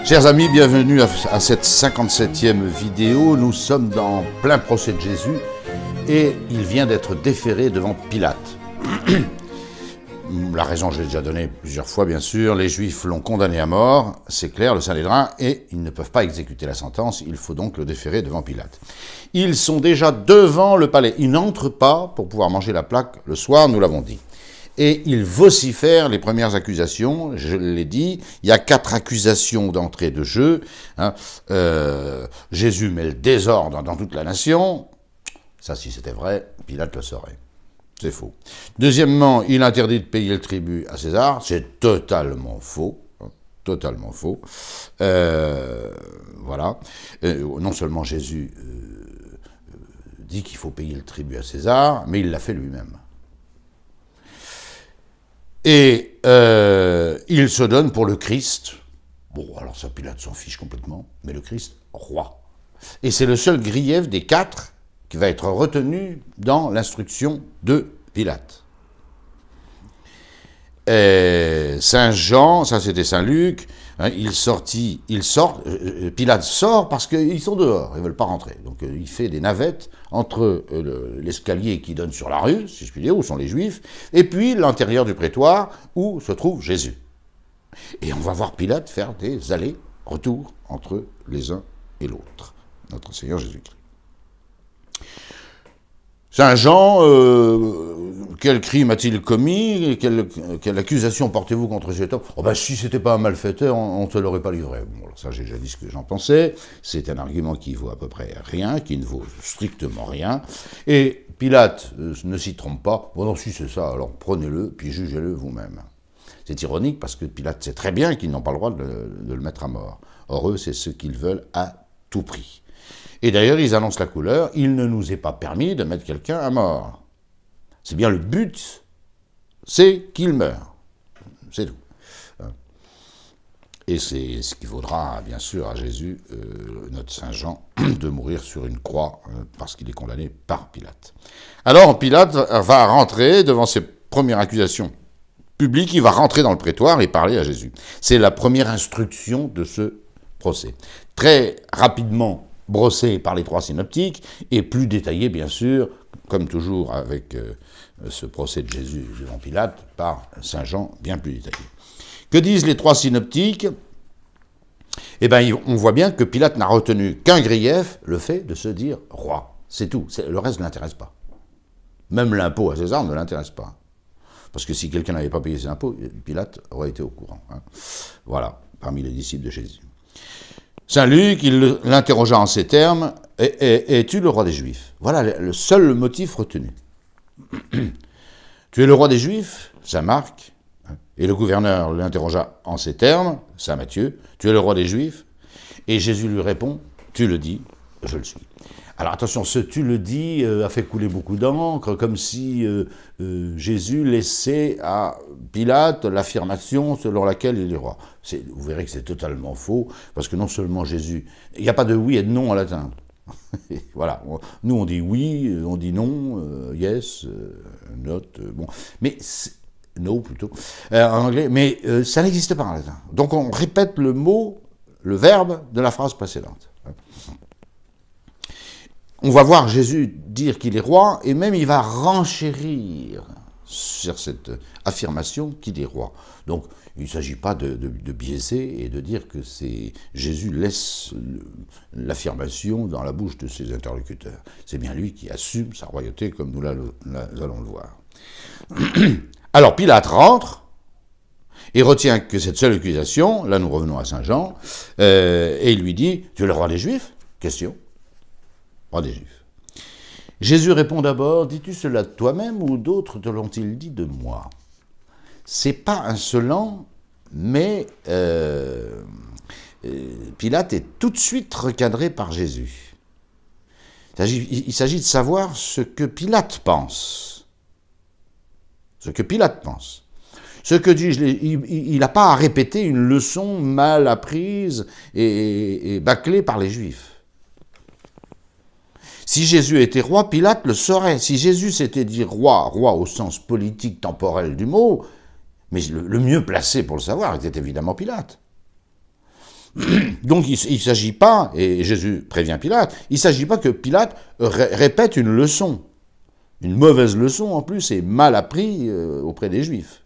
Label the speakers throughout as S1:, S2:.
S1: Chers amis, bienvenue à cette 57e vidéo. Nous sommes dans plein procès de Jésus et il vient d'être déféré devant Pilate. La raison, je l'ai déjà donnée plusieurs fois, bien sûr. Les Juifs l'ont condamné à mort, c'est clair, le Sanhédrin, et ils ne peuvent pas exécuter la sentence. Il faut donc le déférer devant Pilate. Ils sont déjà devant le palais. Ils n'entrent pas pour pouvoir manger la plaque le soir, nous l'avons dit. Et ils vocifèrent les premières accusations, je l'ai dit, il y a 4 accusations d'entrée de jeu. Jésus met le désordre dans toute la nation. Ça, si c'était vrai, Pilate le saurait. C'est faux. Deuxièmement, il interdit de payer le tribut à César. C'est totalement faux. Totalement faux. Voilà. Non seulement Jésus dit qu'il faut payer le tribut à César, mais il l'a fait lui-même. Et il se donne pour le Christ. Bon, alors ça, Pilate s'en fiche complètement, mais le Christ, roi. Et c'est le seul grief des 4 qui va être retenu dans l'instruction de Pilate. Saint Jean, ça c'était Saint Luc, hein, Pilate sort parce qu'ils sont dehors, ils ne veulent pas rentrer. Donc il fait des navettes entre l'escalier qui donne sur la rue, si je puis dire, où sont les Juifs, et puis l'intérieur du prétoire où se trouve Jésus. Et on va voir Pilate faire des allers-retours entre les uns et l'autre, notre Seigneur Jésus-Christ. Saint Jean, quel crime a-t-il commis? Quelle accusation portez-vous contre cet homme? Oh ben, si c'était pas un malfaiteur, on ne te l'aurait pas livré. Bon, alors ça, j'ai déjà dit ce que j'en pensais. C'est un argument qui vaut à peu près rien, qui ne vaut strictement rien. Et Pilate ne s'y trompe pas. Bon, non, si c'est ça, alors prenez-le, puis jugez-le vous-même. C'est ironique parce que Pilate sait très bien qu'ils n'ont pas le droit de le mettre à mort. Or, eux, c'est ce qu'ils veulent à tout prix. Et d'ailleurs, ils annoncent la couleur, il ne nous est pas permis de mettre quelqu'un à mort. C'est bien le but, c'est qu'il meure. C'est tout. Et c'est ce qui vaudra, bien sûr, à Jésus, notre Saint Jean, de mourir sur une croix, parce qu'il est condamné par Pilate. Alors, Pilate va rentrer devant ses premières accusations publiques, il va rentrer dans le prétoire et parler à Jésus. C'est la première instruction de ce procès. Très rapidement, brossé par les 3 synoptiques, et plus détaillé, bien sûr, comme toujours avec ce procès de Jésus devant Pilate, par Saint Jean, bien plus détaillé. Que disent les 3 synoptiques? Eh bien, on voit bien que Pilate n'a retenu qu'un grief, le fait de se dire roi. C'est tout. Le reste ne l'intéresse pas. Même l'impôt à César ne l'intéresse pas. Parce que si quelqu'un n'avait pas payé ses impôts, Pilate aurait été au courant. Hein. Voilà, parmi les disciples de Jésus. Saint Luc, il l'interrogea en ces termes, « Es-tu le roi des Juifs ?» Voilà le seul motif retenu. « Tu es le roi des Juifs ?» Saint Marc. Et le gouverneur l'interrogea en ces termes, Saint Matthieu, « Tu es le roi des Juifs ?» Et Jésus lui répond, « Tu le dis, je le suis. » Alors attention, ce « tu le dis » a fait couler beaucoup d'encre, comme si Jésus laissait à Pilate l'affirmation selon laquelle il est roi. Vous verrez que c'est totalement faux, parce que non seulement Jésus... Il n'y a pas de oui et de non en latin. Voilà, nous on dit oui, on dit non, yes, not, bon. Mais, no plutôt, en anglais, mais ça n'existe pas en latin. Donc on répète le mot, le verbe de la phrase précédente. On va voir Jésus dire qu'il est roi, et même il va renchérir sur cette affirmation qu'il est roi. Donc il ne s'agit pas de biaiser et de dire que Jésus laisse l'affirmation dans la bouche de ses interlocuteurs. C'est bien lui qui assume sa royauté, comme nous allons le voir. Alors Pilate rentre et retient que cette seule accusation, là nous revenons à Saint Jean, et il lui dit « Tu es le roi des Juifs ?» Question. Roi des Juifs. Jésus répond d'abord, « Dis-tu cela de toi-même ou d'autres te l'ont-ils dit de moi ?» C'est pas insolent, mais Pilate est tout de suite recadré par Jésus. Il s'agit de savoir ce que Pilate pense. Ce que Pilate pense. Ce que dit, il n'a pas à répéter une leçon mal apprise et bâclée par les Juifs. Si Jésus était roi, Pilate le saurait. Si Jésus s'était dit roi au sens politique temporel du mot, mais le mieux placé pour le savoir était évidemment Pilate. Donc il ne s'agit pas, et Jésus prévient Pilate, il ne s'agit pas que Pilate répète une leçon, une mauvaise leçon en plus, et mal appris auprès des Juifs,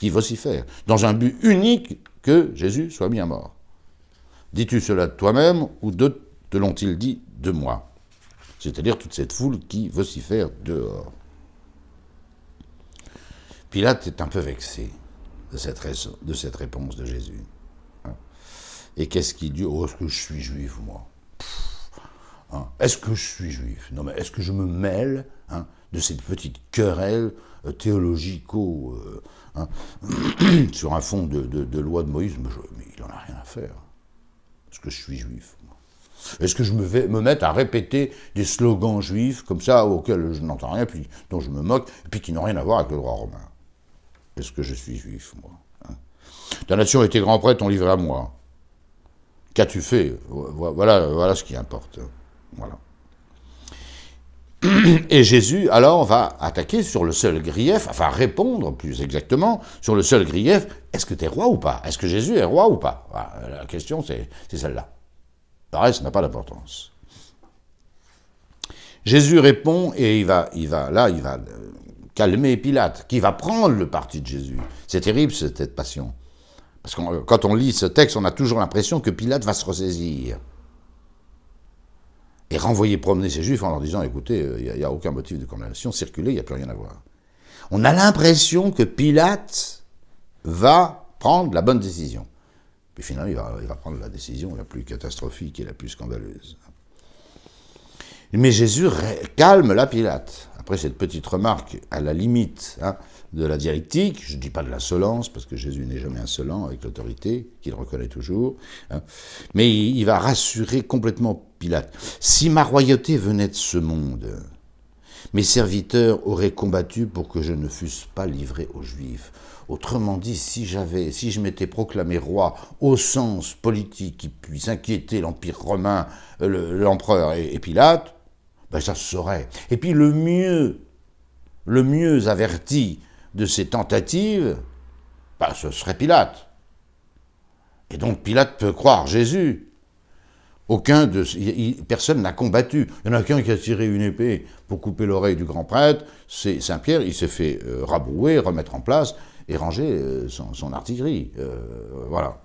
S1: qui vocifèrent, dans un but unique que Jésus soit mis à mort. Dis-tu cela de toi-même, ou d'autres te l'ont-ils dit de moi? C'est-à-dire toute cette foule qui vocifère dehors. Pilate est un peu vexé de cette réponse de Jésus. Et qu'est-ce qu'il dit? Oh, est-ce que je suis juif, moi? Est-ce que je suis juif? Non, mais est-ce que je me mêle de ces petites querelles théologico sur un fond de loi de Moïse? Mais il n'en a rien à faire. Est-ce que je suis juif, moi? Est-ce que je me mette à répéter des slogans juifs comme ça, auxquels je n'entends rien, puis dont je me moque, et puis qui n'ont rien à voir avec le droit romain? Est-ce que je suis juif, moi? Ta nation et tes grands prêtres t'ont livré à moi. Qu'as-tu fait? Voilà ce qui importe. Voilà. Et Jésus, alors, va attaquer sur le seul grief, enfin répondre plus exactement sur le seul grief, est-ce que tu es roi ou pas? Est-ce que Jésus est roi ou pas? Voilà, la question, c'est celle-là. Le reste n'a pas d'importance. Jésus répond et il va calmer Pilate, qui va prendre le parti de Jésus. C'est terrible, cette passion. Parce que quand on lit ce texte, on a toujours l'impression que Pilate va se ressaisir et renvoyer promener ces Juifs en leur disant, écoutez, il n'y a aucun motif de condamnation, circulez, il n'y a plus rien à voir. On a l'impression que Pilate va prendre la bonne décision. Puis finalement, il va prendre la décision la plus catastrophique et la plus scandaleuse. Mais Jésus calme la Pilate. Après cette petite remarque à la limite de la dialectique, je ne dis pas de l'insolence, parce que Jésus n'est jamais insolent avec l'autorité, qu'il reconnaît toujours, mais il va rassurer complètement Pilate. Si ma royauté venait de ce monde, mes serviteurs auraient combattu pour que je ne fusse pas livré aux Juifs. Autrement dit, si je m'étais proclamé roi au sens politique qui puisse inquiéter l'Empire romain, l'empereur et Pilate, ben ça se saurait. Et puis le mieux averti de ces tentatives, ben ce serait Pilate. Et donc Pilate peut croire Jésus. Personne n'a combattu. Il y en a qu'un qui a tiré une épée pour couper l'oreille du grand prêtre, c'est Saint-Pierre, il s'est fait rabrouer, remettre en place et ranger son artillerie. Voilà.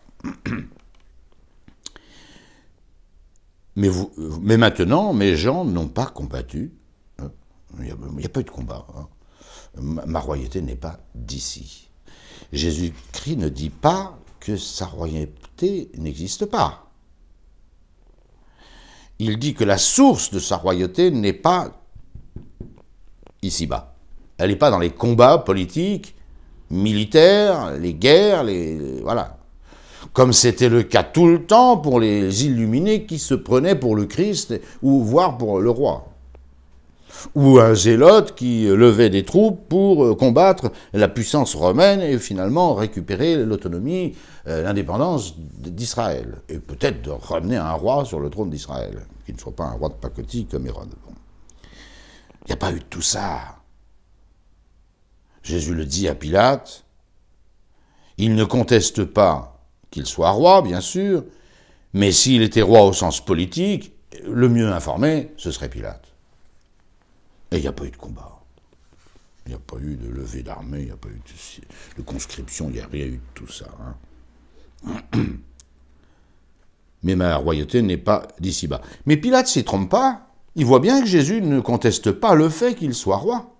S1: Mais maintenant, mes gens n'ont pas combattu. Il n'y a pas eu de combat. Ma royauté n'est pas d'ici. Jésus-Christ ne dit pas que sa royauté n'existe pas. Il dit que la source de sa royauté n'est pas ici-bas. Elle n'est pas dans les combats politiques, militaires, les guerres, voilà. Comme c'était le cas tout le temps pour les illuminés qui se prenaient pour le Christ, ou voire pour le roi. Ou un zélote qui levait des troupes pour combattre la puissance romaine et finalement récupérer l'autonomie, l'indépendance d'Israël. Et peut-être de ramener un roi sur le trône d'Israël, qui ne soit pas un roi de pacotille comme Hérode. Bon. Il n'y a pas eu de tout ça. Jésus le dit à Pilate. Il ne conteste pas qu'il soit roi, bien sûr, mais s'il était roi au sens politique, le mieux informé, ce serait Pilate. Et il n'y a pas eu de combat. Il n'y a pas eu de levée d'armée, il n'y a pas eu de conscription, il n'y a rien eu de tout ça. Mais ma royauté n'est pas d'ici-bas. Mais Pilate ne s'y trompe pas. Il voit bien que Jésus ne conteste pas le fait qu'il soit roi.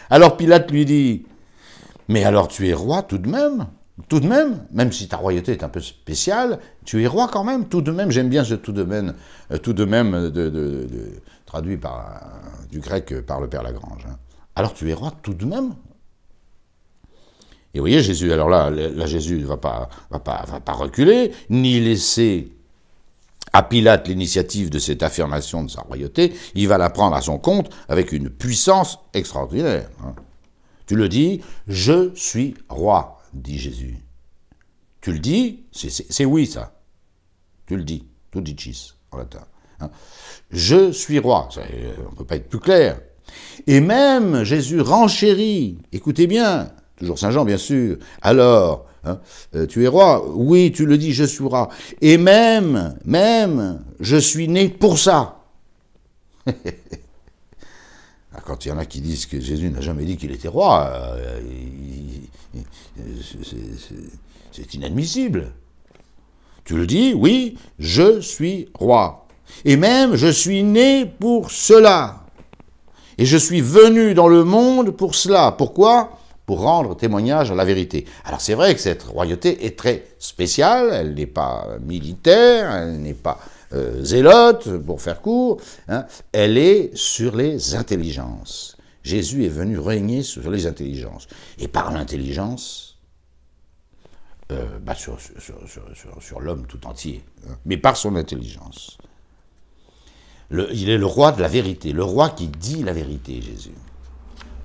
S1: Alors Pilate lui dit, mais alors tu es roi tout de même, même si ta royauté est un peu spéciale, tu es roi quand même, tout de même. J'aime bien ce tout de même traduit du grec par le Père Lagrange. Alors tu es roi tout de même. Et vous voyez, Jésus, alors là Jésus ne va pas reculer, ni laisser à Pilate l'initiative de cette affirmation de sa royauté, il va la prendre à son compte avec une puissance extraordinaire. Tu le dis, je suis roi, dit Jésus. Tu le dis, c'est oui ça. Tu le dis, tu dicis en latin. Je suis roi, on ne peut pas être plus clair. Et même Jésus renchérit, écoutez bien, toujours Saint Jean bien sûr, alors hein. Tu es roi? Oui, tu le dis, je suis roi. Et même, je suis né pour ça. Quand il y en a qui disent que Jésus n'a jamais dit qu'il était roi, c'est inadmissible. Tu le dis, oui, je suis roi. Et même, je suis né pour cela. Et je suis venu dans le monde pour cela. Pourquoi? Pour rendre témoignage à la vérité. Alors c'est vrai que cette royauté est très spéciale, elle n'est pas militaire, elle n'est pas zélote, pour faire court, hein. Elle est sur les intelligences. Jésus est venu régner sur les intelligences. Et par l'intelligence, sur l'homme tout entier, hein, mais par son intelligence. Il est le roi de la vérité, le roi qui dit la vérité, Jésus.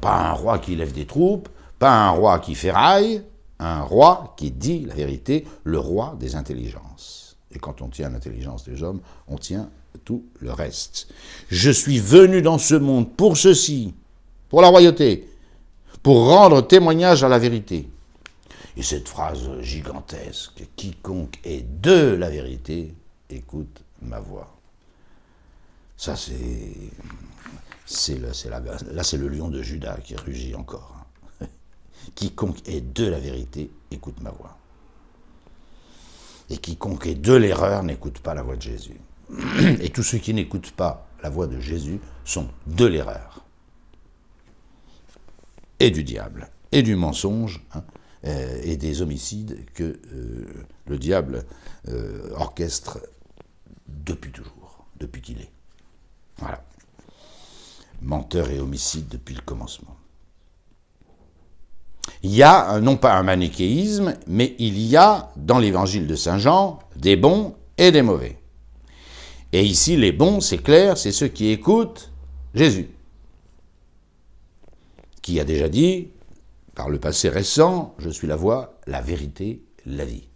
S1: Pas un roi qui lève des troupes, pas un roi qui ferraille, un roi qui dit la vérité, le roi des intelligences. Et quand on tient l'intelligence des hommes, on tient tout le reste. Je suis venu dans ce monde pour ceci, pour la royauté, pour rendre témoignage à la vérité. Et cette phrase gigantesque, quiconque est de la vérité, écoute ma voix. Ça, c'est le lion de Juda qui rugit encore. Quiconque est de la vérité, écoute ma voix. Et quiconque est de l'erreur, n'écoute pas la voix de Jésus. Et tous ceux qui n'écoutent pas la voix de Jésus sont de l'erreur. Et du diable, et du mensonge, hein, et des homicides que le diable orchestre depuis toujours, depuis qu'il est. Voilà. Menteur et homicide depuis le commencement. Il y a non pas un manichéisme, mais il y a dans l'évangile de Saint Jean des bons et des mauvais. Et ici, les bons, c'est clair, c'est ceux qui écoutent Jésus, qui a déjà dit, par le passé récent, je suis la voie, la vérité, la vie.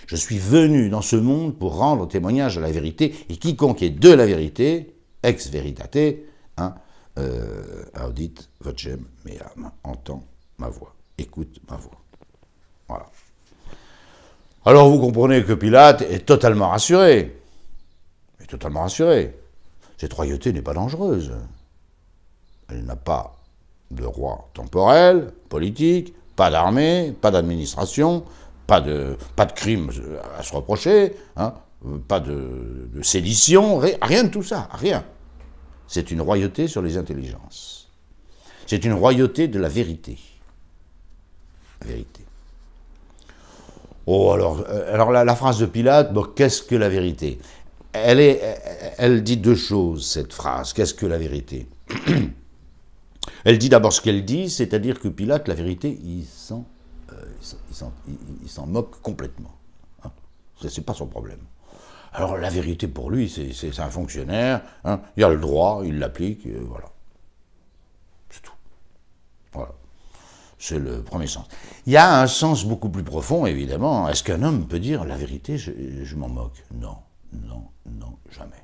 S1: Je suis venu dans ce monde pour rendre témoignage à la vérité, et quiconque est de la vérité, ex veritate, hein, audit vocem meam, entend ma voix, écoute ma voix. Voilà. Alors vous comprenez que Pilate est totalement rassuré. Il est totalement rassuré. Cette royauté n'est pas dangereuse. Elle n'a pas de roi temporel, politique, pas d'armée, pas d'administration, pas de crime à se reprocher, hein, pas de sédition, rien de tout ça, rien. C'est une royauté sur les intelligences. C'est une royauté de la vérité. La vérité. Oh, alors la phrase de Pilate, bon, qu'est-ce que la vérité? Elle dit deux choses, cette phrase. Qu'est-ce que la vérité? Elle dit d'abord ce qu'elle dit, c'est-à-dire que Pilate, la vérité, il s'en moque complètement. Hein, c'est pas son problème. Alors la vérité pour lui, c'est un fonctionnaire, hein, il a le droit, il l'applique, voilà. C'est tout. Voilà. C'est le premier sens. Il y a un sens beaucoup plus profond, évidemment. Est-ce qu'un homme peut dire la vérité, je m'en moque? Non, non, non, jamais.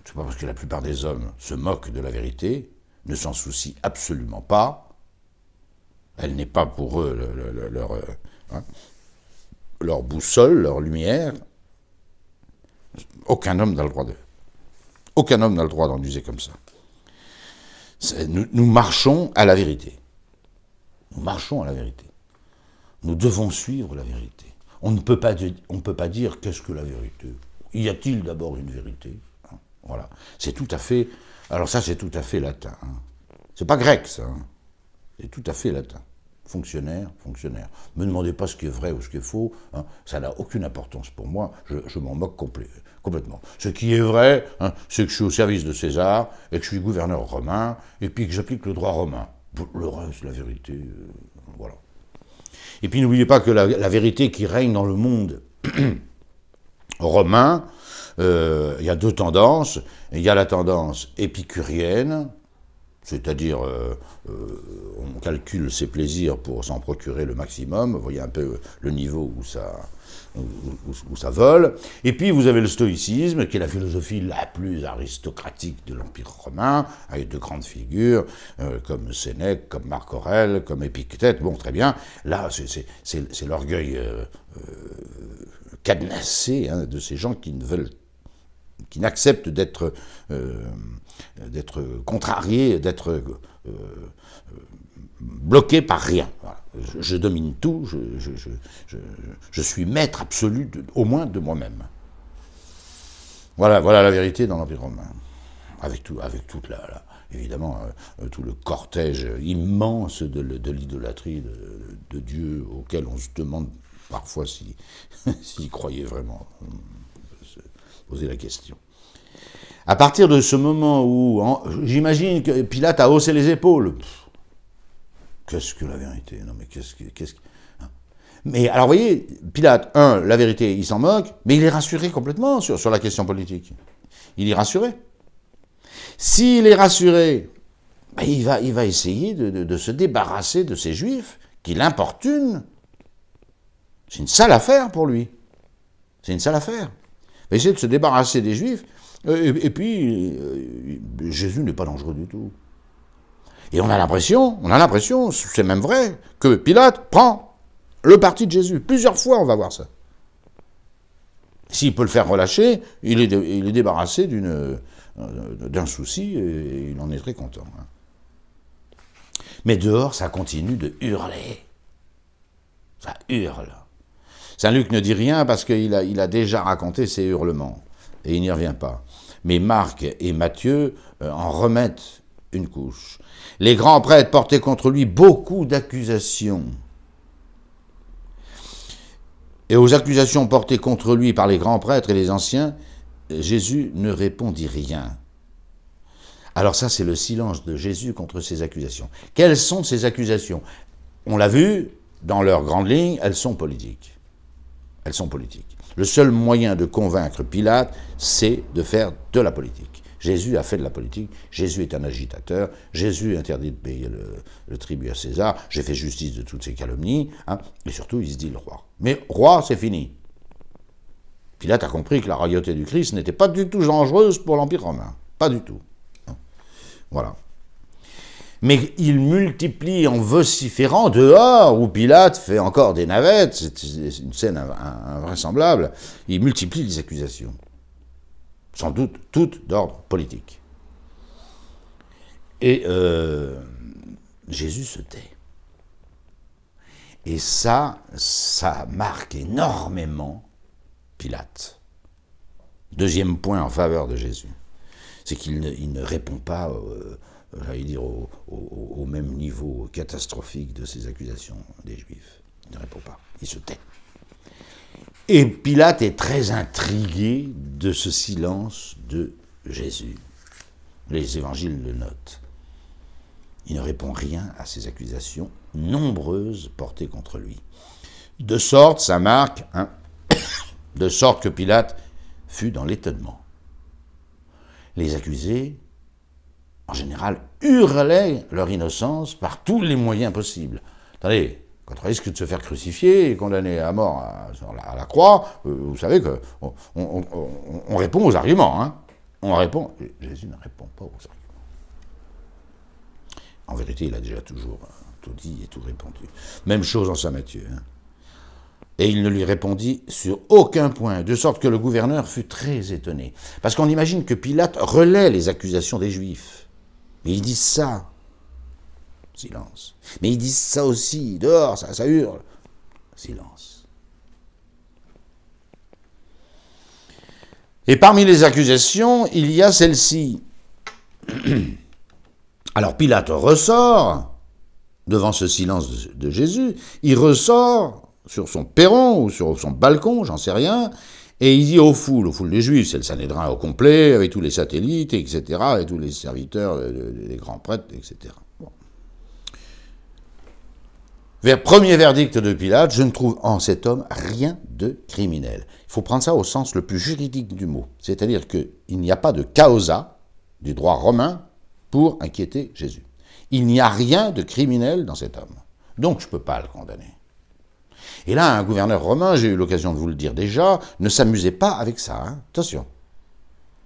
S1: C'est pas parce que la plupart des hommes se moquent de la vérité, ne s'en soucient absolument pas. Elle n'est pas pour eux leur boussole, leur lumière. Aucun homme n'a le droit Aucun homme n'a le droit d'en user comme ça. Nous marchons à la vérité. Nous marchons à la vérité. Nous devons suivre la vérité. On ne peut pas dire qu'est-ce que la vérité. Y a-t-il d'abord une vérité? Hein, voilà. C'est tout à fait. Alors ça, c'est tout à fait latin. Hein. C'est pas grec, ça. Hein. C'est tout à fait latin. Fonctionnaire, fonctionnaire. Ne me demandez pas ce qui est vrai ou ce qui est faux, hein, ça n'a aucune importance pour moi, je m'en moque complètement. Ce qui est vrai, hein, c'est que je suis au service de César, et que je suis gouverneur romain, et puis que j'applique le droit romain. Le reste, la vérité, voilà. Et puis n'oubliez pas que la vérité qui règne dans le monde romain, il y a deux tendances. Il y a la tendance épicurienne, c'est-à-dire on calcule ses plaisirs pour s'en procurer le maximum, vous voyez un peu le niveau où ça vole. Et puis vous avez le stoïcisme, qui est la philosophie la plus aristocratique de l'Empire romain, avec de grandes figures comme Sénèque, comme Marc Aurèle, comme Épictète. Bon, très bien. Là, c'est l'orgueil cadenassé de ces gens qui n'acceptent d'être contrariés, d'être bloqués par rien. Voilà. Je domine tout, je suis maître absolu, au moins de moi-même. Voilà la vérité dans l'Empire romain. Avec toute évidemment, tout le cortège immense de l'idolâtrie de Dieu, auquel on se demande parfois s'il croyait vraiment. Poser la question. À partir de ce moment où, j'imagine que Pilate a haussé les épaules. Qu'est-ce que la vérité? Non mais qu'est-ce que... Mais alors, vous voyez, Pilate, la vérité, il s'en moque, mais il est rassuré complètement sur la question politique. Il est rassuré. S'il est rassuré, ben il va essayer de se débarrasser de ces Juifs qui l'importunent. C'est une sale affaire pour lui. C'est une sale affaire. Il va essayer de se débarrasser des Juifs, et puis Jésus n'est pas dangereux du tout. Et on a l'impression, c'est même vrai, que Pilate prend le parti de Jésus. Plusieurs fois, on va voir ça. S'il peut le faire relâcher, il est débarrassé d'un souci, et il en est très content. Mais dehors, ça continue de hurler. Ça hurle. Saint Luc ne dit rien parce qu'il a déjà raconté ses hurlements, et il n'y revient pas. Mais Marc et Matthieu en remettent une couche. Les grands prêtres portaient contre lui beaucoup d'accusations. Et aux accusations portées contre lui par les grands prêtres et les anciens, Jésus ne répondit rien. Alors ça, c'est le silence de Jésus contre ces accusations. Quelles sont ces accusations? On l'a vu, dans leurs grandes lignes, elles sont politiques. Elles sont politiques. Le seul moyen de convaincre Pilate, c'est de faire de la politique. Jésus a fait de la politique, Jésus est un agitateur, Jésus interdit de payer le tribut à César, j'ai fait justice de toutes ces calomnies, et surtout il se dit le roi. Mais roi, c'est fini. Pilate a compris que la royauté du Christ n'était pas du tout dangereuse pour l'Empire romain. Pas du tout. Voilà. Mais il multiplie en vociférant dehors, où Pilate fait encore des navettes, c'est une scène invraisemblable, il multiplie les accusations. Sans doute toutes d'ordre politique. Et Jésus se tait. Et ça marque énormément Pilate. Deuxième point en faveur de Jésus, c'est qu'il ne répond pas, j'allais dire, au même niveau catastrophique de ces accusations des Juifs. Il ne répond pas, il se tait. Et Pilate est très intrigué de ce silence de Jésus. Les évangiles le notent. Il ne répond rien à ces accusations nombreuses portées contre lui. De sorte, ça marque, de sorte que Pilate fut dans l'étonnement. Les accusés, en général, hurlaient leur innocence par tous les moyens possibles. Attendez, quand on risque de se faire crucifier et condamner à mort à la croix, vous savez qu'on répond aux arguments. On répond. Jésus ne répond pas aux arguments. En vérité, il a déjà toujours tout dit et tout répondu. Même chose en Saint Matthieu. Et il ne lui répondit sur aucun point, de sorte que le gouverneur fut très étonné. Parce qu'on imagine que Pilate relaie les accusations des Juifs. Mais ils disent ça. Silence. Mais ils disent ça aussi, dehors, ça hurle. Silence. Et parmi les accusations, il y a celle-ci. Alors Pilate ressort, devant ce silence de Jésus, il ressort sur son perron ou sur son balcon, j'en sais rien, et il dit aux foules des Juifs, c'est le Sanhédrin au complet, avec tous les satellites, etc., et tous les serviteurs, les grands prêtres, etc. Bon. Premier verdict de Pilate, je ne trouve en cet homme rien de criminel. Il faut prendre ça au sens le plus juridique du mot. C'est-à-dire qu'il n'y a pas de causa du droit romain pour inquiéter Jésus. Il n'y a rien de criminel dans cet homme. Donc je ne peux pas le condamner. Et là, un gouverneur romain, j'ai eu l'occasion de vous le dire déjà, ne s'amusait pas avec ça. Hein. Attention,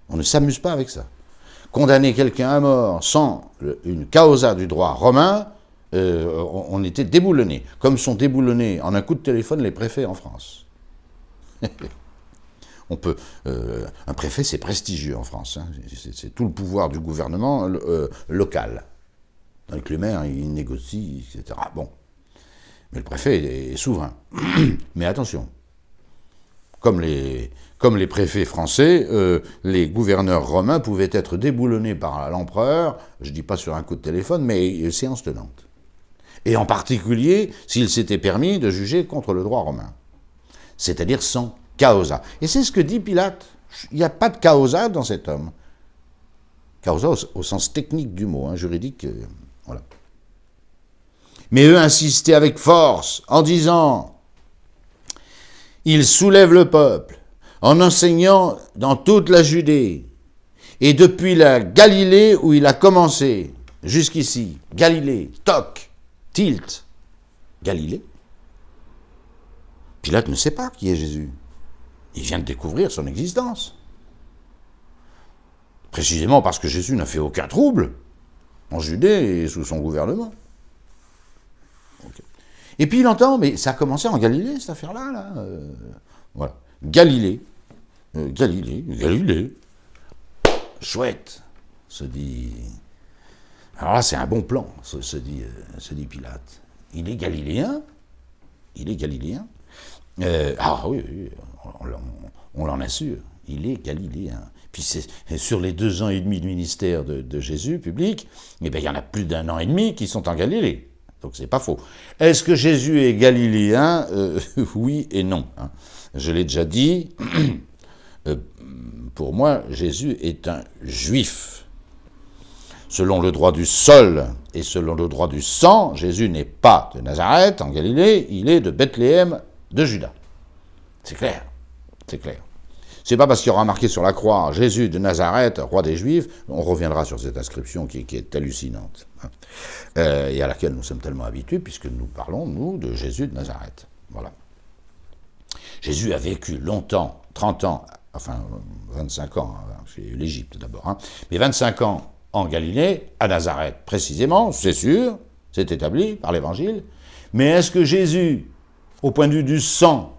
S1: on ne s'amuse pas avec ça. Condamner quelqu'un à mort sans une causa du droit romain, on était déboulonnés, comme sont déboulonnés en un coup de téléphone les préfets en France. On peut, un préfet, c'est prestigieux en France. Hein. C'est tout le pouvoir du gouvernement local. Avec le maire, il négocie, etc. Bon. Mais le préfet est souverain. Mais attention, comme les préfets français, les gouverneurs romains pouvaient être déboulonnés par l'empereur, je ne dis pas sur un coup de téléphone, mais séance tenante. Et en particulier, s'il s'était permis de juger contre le droit romain. C'est-à-dire sans causa. Et c'est ce que dit Pilate. Il n'y a pas de causa dans cet homme. Causa au sens technique du mot, hein, juridique, voilà. Mais eux insistaient avec force en disant « Il soulève le peuple en enseignant dans toute la Judée et depuis la Galilée où il a commencé, jusqu'ici, Galilée, toc, tilt, Galilée. » Pilate ne sait pas qui est Jésus. Il vient de découvrir son existence. Précisément parce que Jésus n'a fait aucun trouble en Judée et sous son gouvernement. Okay. Et puis il entend, mais ça a commencé en Galilée, cette affaire-là, là. Voilà. Galilée. Galilée. Chouette, se dit... Alors là, c'est un bon plan, se dit Pilate. Il est galiléen. Ah oui, on l'en assure. Il est galiléen. Puis c'est sur les 2 ans et demi de ministère de Jésus public, eh bien, il y en a plus d'1 an et demi qui sont en Galilée. Donc c'est pas faux. Est-ce que Jésus est galiléen? Oui et non. Hein. Je l'ai déjà dit. Pour moi, Jésus est un juif. Selon le droit du sol et selon le droit du sang, Jésus n'est pas de Nazareth, en Galilée, il est de Bethléem, de Juda. C'est clair. C'est clair. C'est pas parce qu'il y aura marqué sur la croix Jésus de Nazareth, roi des Juifs, on reviendra sur cette inscription qui est hallucinante, hein, et à laquelle nous sommes tellement habitués, puisque nous parlons, nous, de Jésus de Nazareth. Voilà. Jésus a vécu longtemps, 30 ans, enfin 25 ans, c'est l'Égypte d'abord, hein, mais 25 ans en Galilée, à Nazareth précisément, c'est sûr, c'est établi par l'Évangile, mais est-ce que Jésus, au point de vue du sang,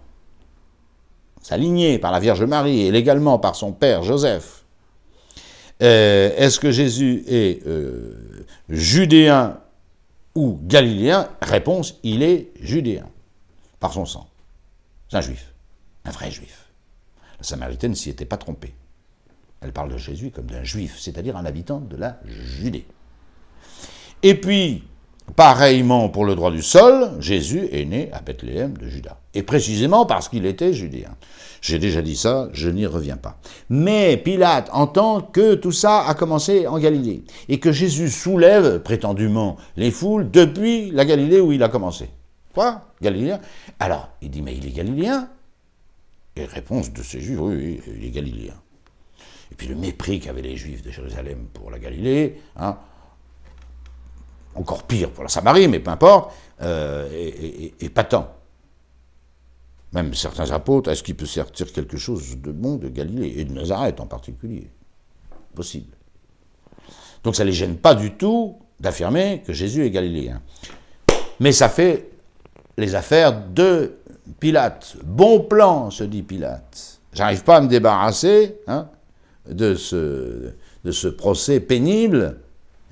S1: sa lignée par la Vierge Marie et légalement par son père Joseph, est-ce que Jésus est judéen ou galiléen? Réponse, il est judéen, par son sang. C'est un juif, un vrai juif. La Samaritaine ne s'y était pas trompée. Elle parle de Jésus comme d'un juif, c'est-à-dire un habitant de la Judée. Et puis, pareillement pour le droit du sol, Jésus est né à Bethléem de Juda. Et précisément parce qu'il était judéen. J'ai déjà dit ça, je n'y reviens pas. Mais Pilate entend que tout ça a commencé en Galilée. Et que Jésus soulève, prétendument, les foules depuis la Galilée où il a commencé. Quoi? Galiléen? Alors, il dit, mais il est galiléen? Et réponse de ces Juifs, oui, il est galiléen. Et puis le mépris qu'avaient les Juifs de Jérusalem pour la Galilée, hein, encore pire pour la Samarie, mais peu importe, est patent. Même certains apôtres, est-ce qu'il peut sortir quelque chose de bon de Galilée, et de Nazareth en particulier? Possible. Donc ça ne les gêne pas du tout d'affirmer que Jésus est galiléen. Mais ça fait les affaires de Pilate. Bon plan, se dit Pilate. J'arrive pas à me débarrasser hein, de ce procès pénible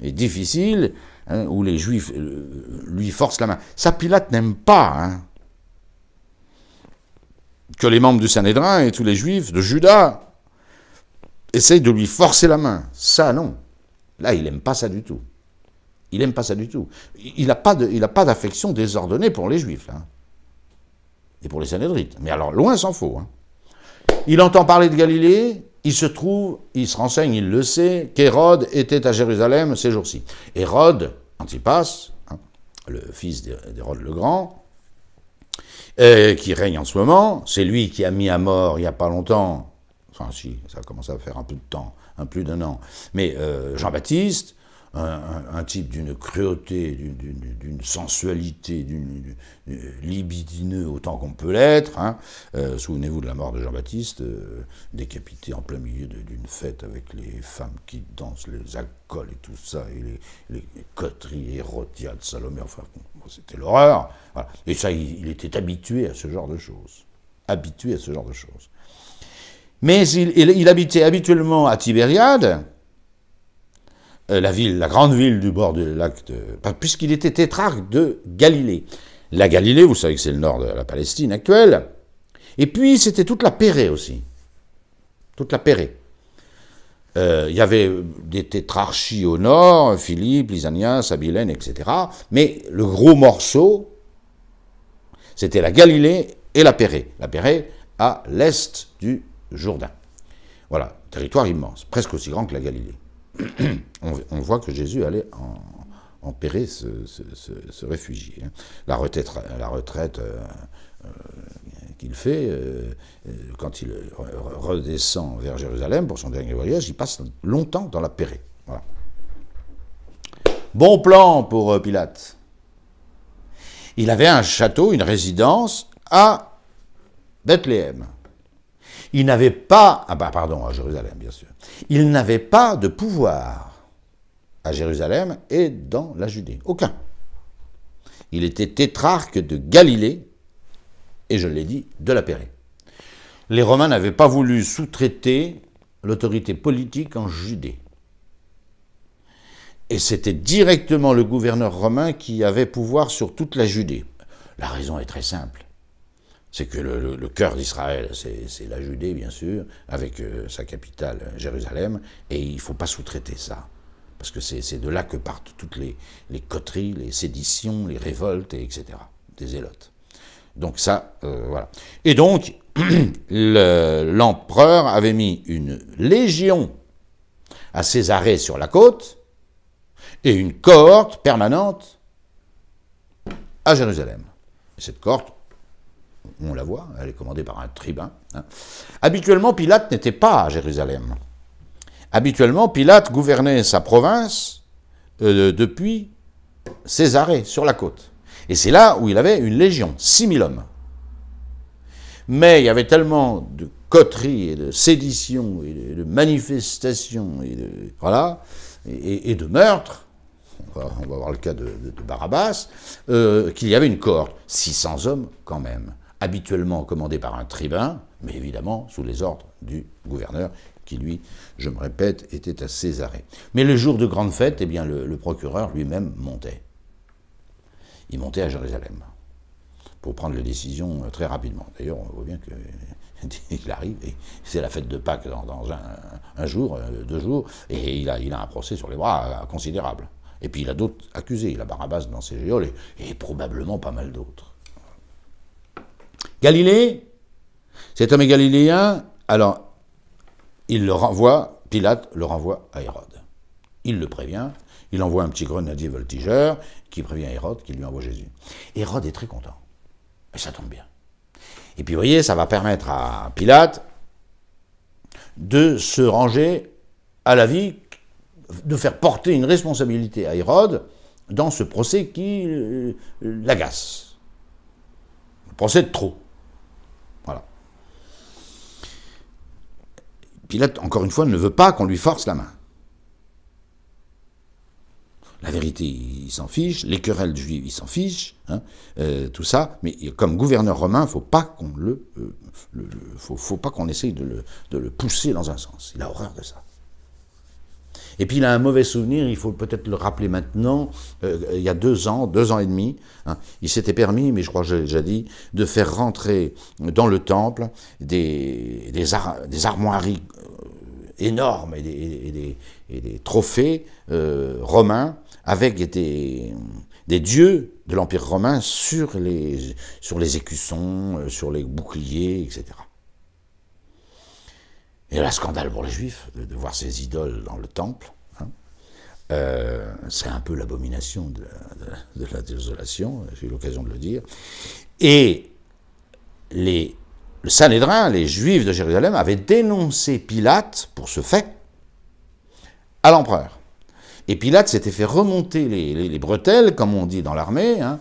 S1: et difficile, hein, où les Juifs lui forcent la main. Ça, Pilate n'aime pas, hein, que les membres du Sanhédrin et tous les Juifs de Juda essayent de lui forcer la main. Ça, non. Là, il n'aime pas ça du tout. Il n'aime pas ça du tout. Il n'a pas d'affection désordonnée pour les Juifs, là. Et pour les Sanhédrites. Mais alors, loin s'en faut. Hein. Il entend parler de Galilée, il se renseigne, il le sait, qu'Hérode était à Jérusalem ces jours-ci. Hérode, Antipas, hein, le fils d'Hérode le Grand, qui règne en ce moment, c'est lui qui a mis à mort il n'y a pas longtemps, enfin si, ça a commencé à faire un peu de temps, plus d'1 an, mais Jean-Baptiste, un type d'une cruauté, d'une sensualité, d'une libidineux autant qu'on peut l'être. Hein. Souvenez-vous de la mort de Jean-Baptiste, décapité en plein milieu d'une fête avec les femmes qui dansent, les alcools et tout ça, et les coteries, Hérodiade, Salomé, enfin, bon, c'était l'horreur. Voilà. Et ça, il était habitué à ce genre de choses. Habitué à ce genre de choses. Mais il habitait habituellement à Tibériade, la grande ville du bord du lac, puisqu'il était tétrarque de Galilée. La Galilée, vous savez que c'est le nord de la Palestine actuelle. Et puis, c'était toute la Pérée aussi. Toute la Pérée. Il y avait des tétrarchies au nord, Philippe, Lysanias, Abilène, etc. Mais le gros morceau, c'était la Galilée et la Pérée. La Pérée à l'est du Jourdain. Voilà, territoire immense, presque aussi grand que la Galilée. On voit que Jésus allait en Pérée se réfugier. La retraite qu'il fait, quand il redescend vers Jérusalem pour son dernier voyage, il passe longtemps dans la Pérée. Voilà. Bon plan pour Pilate. Il avait un château, une résidence à Bethléem. Il n'avait pas, à Jérusalem, bien sûr. Il n'avait pas de pouvoir à Jérusalem et dans la Judée. Aucun. Il était tétrarque de Galilée et, je l'ai dit, de la Pérée. Les Romains n'avaient pas voulu sous-traiter l'autorité politique en Judée. Et c'était directement le gouverneur romain qui avait pouvoir sur toute la Judée. La raison est très simple. C'est que le cœur d'Israël, c'est la Judée, bien sûr, avec sa capitale, Jérusalem, et il ne faut pas sous-traiter ça. Parce que c'est de là que partent toutes les coteries, les séditions, les révoltes, etc., des zélotes. Donc ça, voilà. Et donc, l'empereur avait mis une légion à Césarée sur la côte, et une cohorte permanente à Jérusalem. Et cette cohorte, on la voit, elle est commandée par un tribun. Hein. Habituellement, Pilate n'était pas à Jérusalem. Habituellement, Pilate gouvernait sa province depuis Césarée, sur la côte. Et c'est là où il avait une légion, 6000 hommes. Mais il y avait tellement de coteries et de séditions et de manifestations et de meurtres, on va voir le cas de Barabbas, qu'il y avait une cohorte, 600 hommes quand même, habituellement commandés par un tribun, mais évidemment sous les ordres du gouverneur, qui lui, je me répète, était à Césarée. Mais le jour de grande fête, eh bien, le procureur lui-même montait. Il montait à Jérusalem pour prendre les décisions très rapidement. D'ailleurs, on voit bien qu'il arrive, et c'est la fête de Pâques dans un jour, 2 jours, et il a un procès sur les bras considérable. Et puis il a d'autres accusés, il a Barabbas dans ses geôles, et probablement pas mal d'autres. Galilée, cet homme est galiléen, alors Pilate le renvoie à Hérode. Il le prévient, il envoie un petit grenadier voltigeur qui prévient Hérode, qui lui envoie Jésus. Hérode est très content, et ça tombe bien. Et puis vous voyez, ça va permettre à Pilate de se ranger à l'avis, de faire porter une responsabilité à Hérode dans ce procès qui l'agace. Le procès de trop. Voilà. Pilate, encore une fois, ne veut pas qu'on lui force la main. La vérité, il s'en fiche, les querelles juives, il s'en fiche, hein, tout ça, mais comme gouverneur romain, il ne faut pas qu'on faut pas qu'on essaye de le pousser dans un sens. Il a horreur de ça. Et puis il a un mauvais souvenir, il faut peut-être le rappeler maintenant, il y a 2 ans et demi, hein, il s'était permis, mais je crois que j'ai déjà dit, de faire rentrer dans le temple des armoiries énormes et des trophées romains avec des dieux de l'Empire romain sur les écussons, sur les boucliers, etc. Et là, scandale pour les Juifs de voir ces idoles dans le temple. Hein. C'est un peu l'abomination de la désolation, j'ai eu l'occasion de le dire. Et le Sanhédrin, les Juifs de Jérusalem, avaient dénoncé Pilate pour ce fait à l'empereur. Et Pilate s'était fait remonter les bretelles, comme on dit dans l'armée, hein,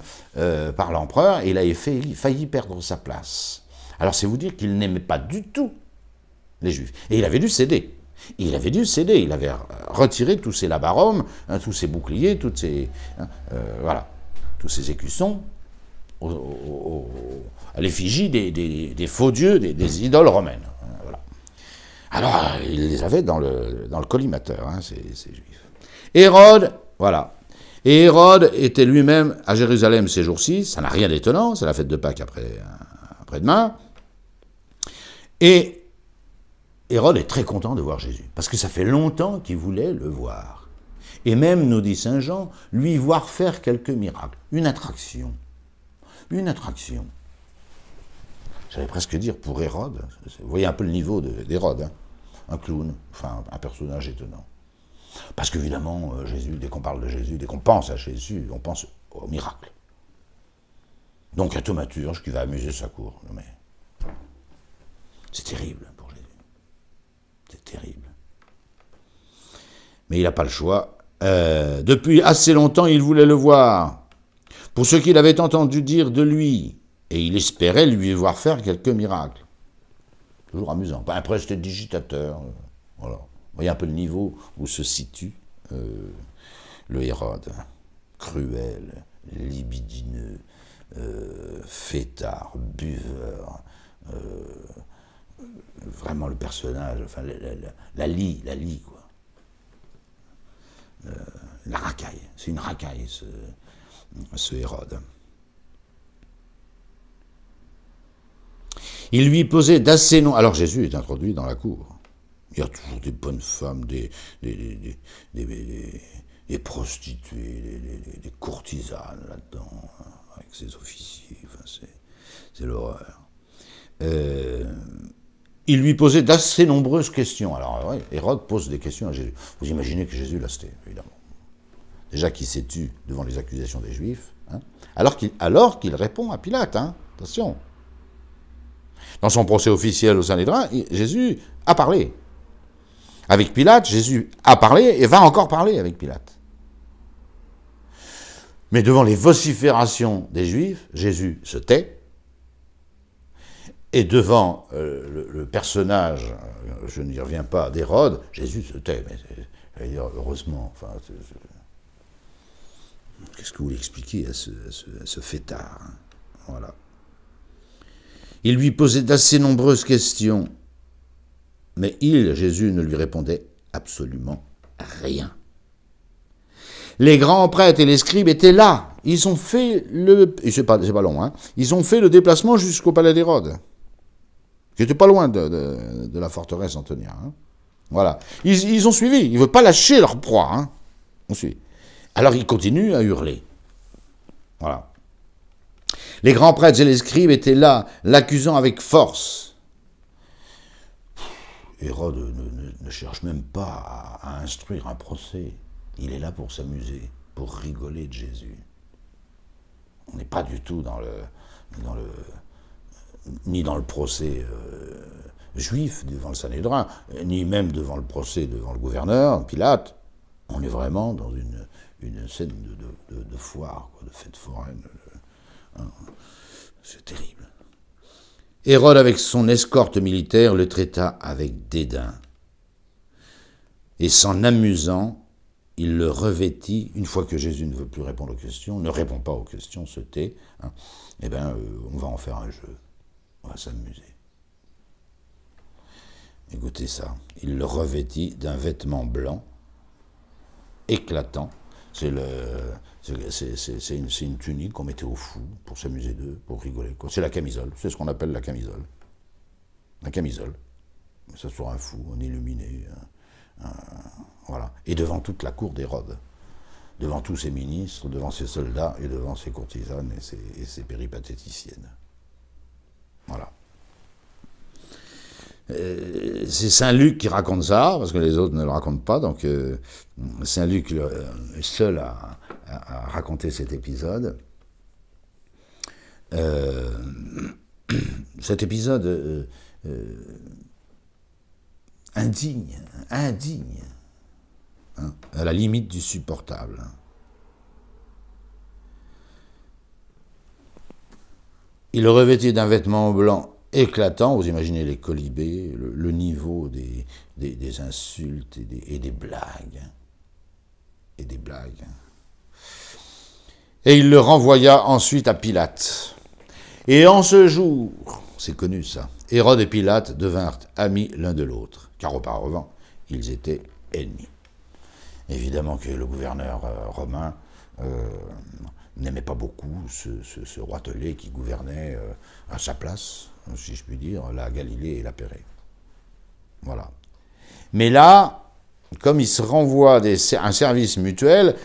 S1: par l'empereur, et il avait failli perdre sa place. Alors c'est vous dire qu'il n'aimait pas du tout les Juifs. Et il avait dû céder. Il avait retiré tous ses labarums, hein, tous ses boucliers, toutes ses, hein, voilà, tous ses écussons à l'effigie des faux dieux, des idoles romaines. Hein, voilà. Alors, il les avait dans le collimateur, hein, ces Juifs. Hérode, voilà. Et Hérode était lui-même à Jérusalem ces jours-ci, ça n'a rien d'étonnant, c'est la fête de Pâques après-demain. Et Hérode est très content de voir Jésus, parce que ça fait longtemps qu'il voulait le voir. Et même, nous dit saint Jean, lui voir faire quelques miracles. Une attraction. Une attraction. J'allais presque dire pour Hérode. Vous voyez un peu le niveau d'Hérode. Hein. Un clown, enfin un personnage étonnant. Parce qu'évidemment, Jésus, dès qu'on parle de Jésus, dès qu'on pense à Jésus, on pense au miracle. Donc un thaumaturge qui va amuser sa cour. Non mais, c'est terrible pour Jésus. C'est terrible. Mais il n'a pas le choix. Depuis assez longtemps, il voulait le voir. Pour ce qu'il avait entendu dire de lui. Et il espérait lui voir faire quelques miracles. Toujours amusant. Un prestidigitateur. Voilà. Vous voyez un peu le niveau où se situe le Hérode. Cruel, libidineux, fêtard, buveur, vraiment le personnage, enfin la lie, quoi. La racaille, c'est une racaille, ce Hérode. Il lui posait d'assez noms. Alors Jésus est introduit dans la cour. Il y a toujours des bonnes femmes, des prostituées, des courtisanes là-dedans, hein, avec ses officiers. Enfin, c'est l'horreur. Il lui posait d'assez nombreuses questions. Alors, ouais, Hérode pose des questions à Jésus. Vous imaginez que Jésus, là, c'était, évidemment. Déjà qu'il s'est tu devant les accusations des Juifs, hein, alors qu'il répond à Pilate. Hein, attention. Dans son procès officiel au Sanhédrin, Jésus a parlé. Avec Pilate, Jésus a parlé et va encore parler avec Pilate. Mais devant les vociférations des Juifs, Jésus se tait. Et devant le personnage, je n'y reviens pas, d'Hérode, Jésus se tait. Mais j'allais dire, heureusement, enfin, qu'est-ce que vous voulez expliquer à ce fêtard, hein, voilà. Il lui posait d'assez nombreuses questions, mais Jésus, ne lui répondait absolument rien. Les grands prêtres et les scribes étaient là. Ils ont fait c'est pas long, hein. Ils ont fait le déplacement jusqu'au palais d'Hérode, qui n'était pas loin de la forteresse Antonia. Hein. Voilà. Ils ont suivi. Ils ne veulent pas lâcher leur proie. Hein. On suit. Alors ils continuent à hurler. Voilà. Les grands prêtres et les scribes étaient là, l'accusant avec force. Hérode ne cherche même pas à instruire un procès. Il est là pour s'amuser, pour rigoler de Jésus. On n'est pas du tout ni dans le procès juif devant le Sanhédrin, ni même devant le procès devant le gouverneur, Pilate. On est vraiment dans une scène de foire, quoi, de fête foraine. Hein, c'est terrible. Hérode, avec son escorte militaire, le traita avec dédain. Et s'en amusant, il le revêtit, une fois que Jésus ne veut plus répondre aux questions, ne répond pas aux questions, se tait, hein, eh bien, on va en faire un jeu. On va s'amuser. Écoutez ça. Il le revêtit d'un vêtement blanc, éclatant. C'est une tunique qu'on mettait aux fous pour s'amuser d'eux, pour rigoler. C'est la camisole. C'est ce qu'on appelle la camisole. La camisole. Ça sur un fou, un illuminé. Voilà. Et devant toute la cour d'Hérode. Devant tous ses ministres, devant ses soldats et devant ses courtisanes et ses péripatéticiennes. Voilà. C'est Saint Luc qui raconte ça, parce que les autres ne le racontent pas, donc Saint Luc est seul à raconter cet épisode. Cet épisode indigne, hein, à la limite du supportable. Hein. Il le revêtit d'un vêtement blanc éclatant, vous imaginez les colibés, le niveau des insultes et des blagues. Hein. Et des blagues. Et il le renvoya ensuite à Pilate. Et en ce jour, c'est connu ça, Hérode et Pilate devinrent amis l'un de l'autre, car auparavant, ils étaient ennemis. Évidemment que le gouverneur romain n'aimait pas beaucoup ce roitelet qui gouvernait à sa place, si je puis dire, la Galilée et la Pérée. Voilà. Mais là, comme ils se renvoient un service mutuel,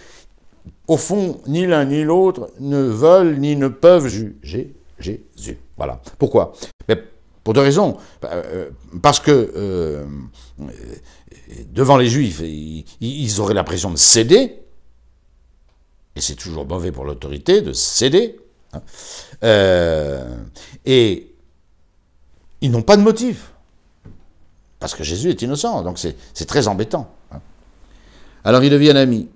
S1: au fond, ni l'un ni l'autre ne veulent ni ne peuvent juger Jésus. Voilà. Pourquoi? Mais pour deux raisons. Parce que devant les Juifs, ils auraient l'impression de céder, et c'est toujours mauvais pour l'autorité de céder, hein. Et ils n'ont pas de motif, parce que Jésus est innocent, donc c'est très embêtant. Hein. Alors ils deviennent amis.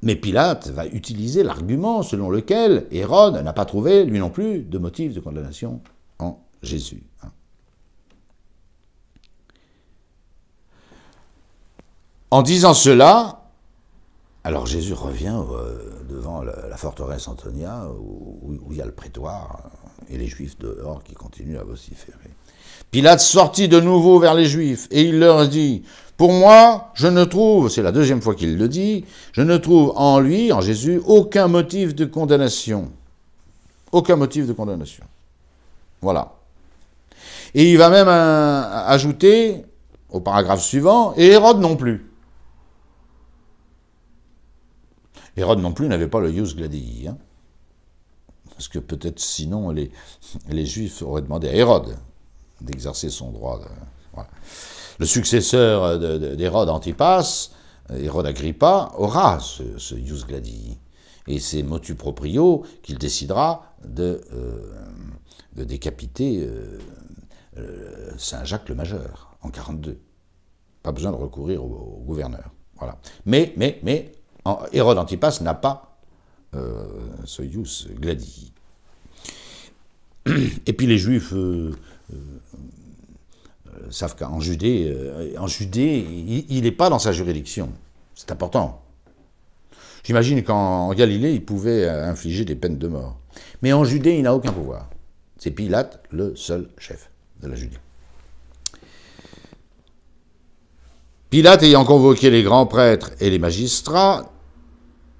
S1: Mais Pilate va utiliser l'argument selon lequel Hérode n'a pas trouvé, lui non plus, de motif de condamnation en Jésus. Hein. En disant cela, alors Jésus revient devant la forteresse Antonia, où il y a le prétoire, et les Juifs dehors qui continuent à vociférer. Pilate sortit de nouveau vers les Juifs, et il leur dit... Pour moi, je ne trouve, c'est la deuxième fois qu'il le dit, je ne trouve en lui, en Jésus, aucun motif de condamnation. Aucun motif de condamnation. Voilà. Et il va même ajouter, au paragraphe suivant, et Hérode non plus. Hérode non plus n'avait pas le ius gladii. Hein, parce que peut-être sinon les Juifs auraient demandé à Hérode d'exercer son droit. Voilà. Le successeur d'Hérode Antipas, Hérode Agrippa, aura ce ius gladii. Et c'est motu proprio qu'il décidera de décapiter Saint Jacques le Majeur en 42. Pas besoin de recourir au gouverneur. Voilà. Mais Hérode Antipas n'a pas ce ius gladii. Et puis les Juifs... savent qu'en Judée, il n'est pas dans sa juridiction. C'est important. J'imagine qu'en Galilée, il pouvait infliger des peines de mort. Mais en Judée, il n'a aucun pouvoir. C'est Pilate, le seul chef de la Judée. Pilate, ayant convoqué les grands prêtres et les magistrats,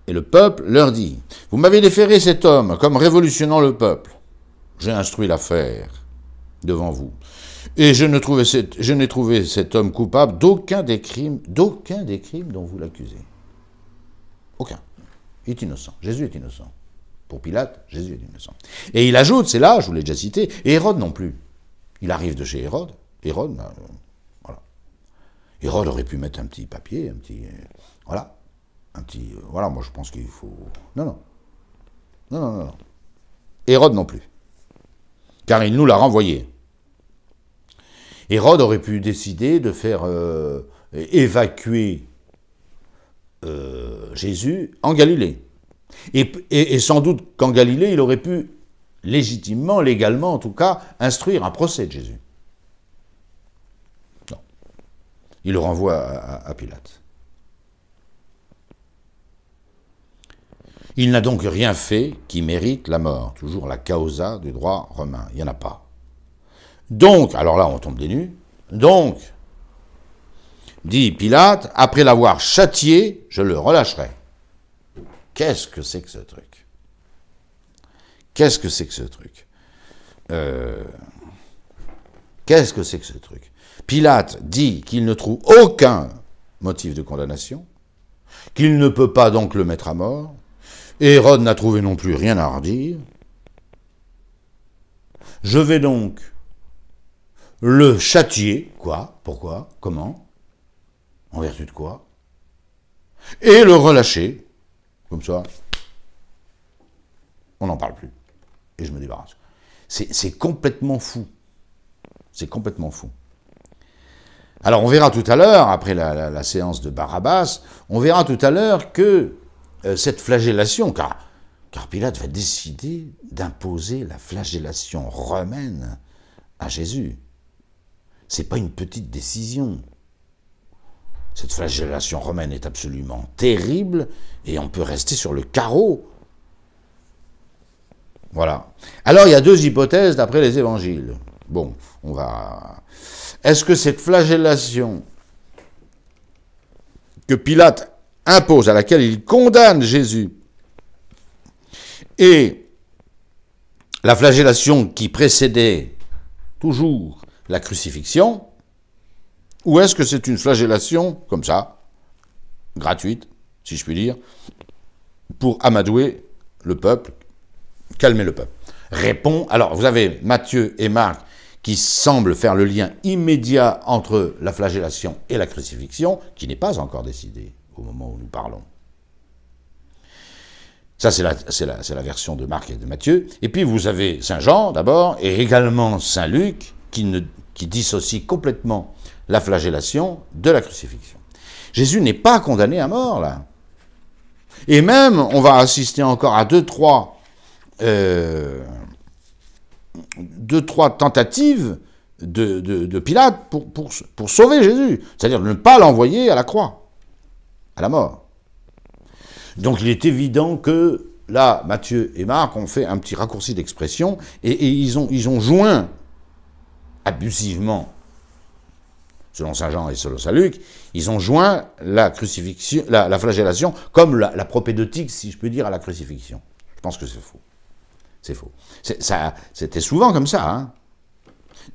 S1: et le peuple, leur dit, « Vous m'avez déféré cet homme comme révolutionnant le peuple. J'ai instruit l'affaire devant vous. Et je n'ai trouvé cet homme coupable d'aucun des crimes dont vous l'accusez. Aucun. Il est innocent. Jésus est innocent. Pour Pilate, Jésus est innocent. Et il ajoute, c'est là, je vous l'ai déjà cité, et Hérode non plus. Il arrive de chez Hérode. Hérode, voilà. Hérode aurait pu mettre un petit papier, voilà. Voilà, moi je pense qu'il faut... Non. Hérode non plus. Car il nous l'a renvoyé. Hérode aurait pu décider de faire évacuer Jésus en Galilée. Et sans doute qu'en Galilée, il aurait pu légitimement, légalement en tout cas, instruire un procès de Jésus. Non. Il le renvoie à Pilate. Il n'a donc rien fait qui mérite la mort. Toujours la causa du droit romain. Il n'y en a pas. Donc, alors là, on tombe des nues. Donc, dit Pilate, après l'avoir châtié, je le relâcherai. Qu'est-ce que c'est que ce truc? Qu'est-ce que c'est que ce truc? Qu'est-ce que c'est que ce truc? Pilate dit qu'il ne trouve aucun motif de condamnation, qu'il ne peut pas donc le mettre à mort. Hérode n'a trouvé non plus rien à redire. Je vais donc le châtier. Quoi? Pourquoi? Comment? En vertu de quoi? Et le relâcher. Comme ça, on n'en parle plus. Et je me débarrasse. C'est complètement fou. C'est complètement fou. Alors on verra tout à l'heure, après la séance de Barabbas, on verra tout à l'heure que cette flagellation, car Pilate va décider d'imposer la flagellation romaine à Jésus. C'est pas une petite décision. Cette flagellation romaine est absolument terrible et on peut rester sur le carreau. Voilà. Alors il y a deux hypothèses d'après les évangiles. Bon, on va... Est-ce que cette flagellation que Pilate impose, à laquelle il condamne Jésus, et la flagellation qui précédait toujours la crucifixion, ou est-ce que c'est une flagellation, comme ça, gratuite, si je puis dire, pour amadouer le peuple, calmer le peuple? Répond, alors vous avez Matthieu et Marc qui semblent faire le lien immédiat entre la flagellation et la crucifixion, qui n'est pas encore décidé au moment où nous parlons. Ça, c'est la version de Marc et de Matthieu. Et puis, vous avez Saint Jean, d'abord, et également Saint Luc, qui dissocie complètement la flagellation de la crucifixion. Jésus n'est pas condamné à mort, là. Et même, on va assister encore à deux, trois tentatives de Pilate pour sauver Jésus. C'est-à-dire de ne pas l'envoyer à la croix, à la mort. Donc il est évident que là, Matthieu et Marc ont fait un petit raccourci d'expression et ils ont joint abusivement, selon Saint Jean et selon Saint Luc, ils ont joint la crucifixion, la flagellation comme la propédeutique, si je peux dire, à la crucifixion. Je pense que c'est faux. C'est faux. C'était souvent comme ça. Hein.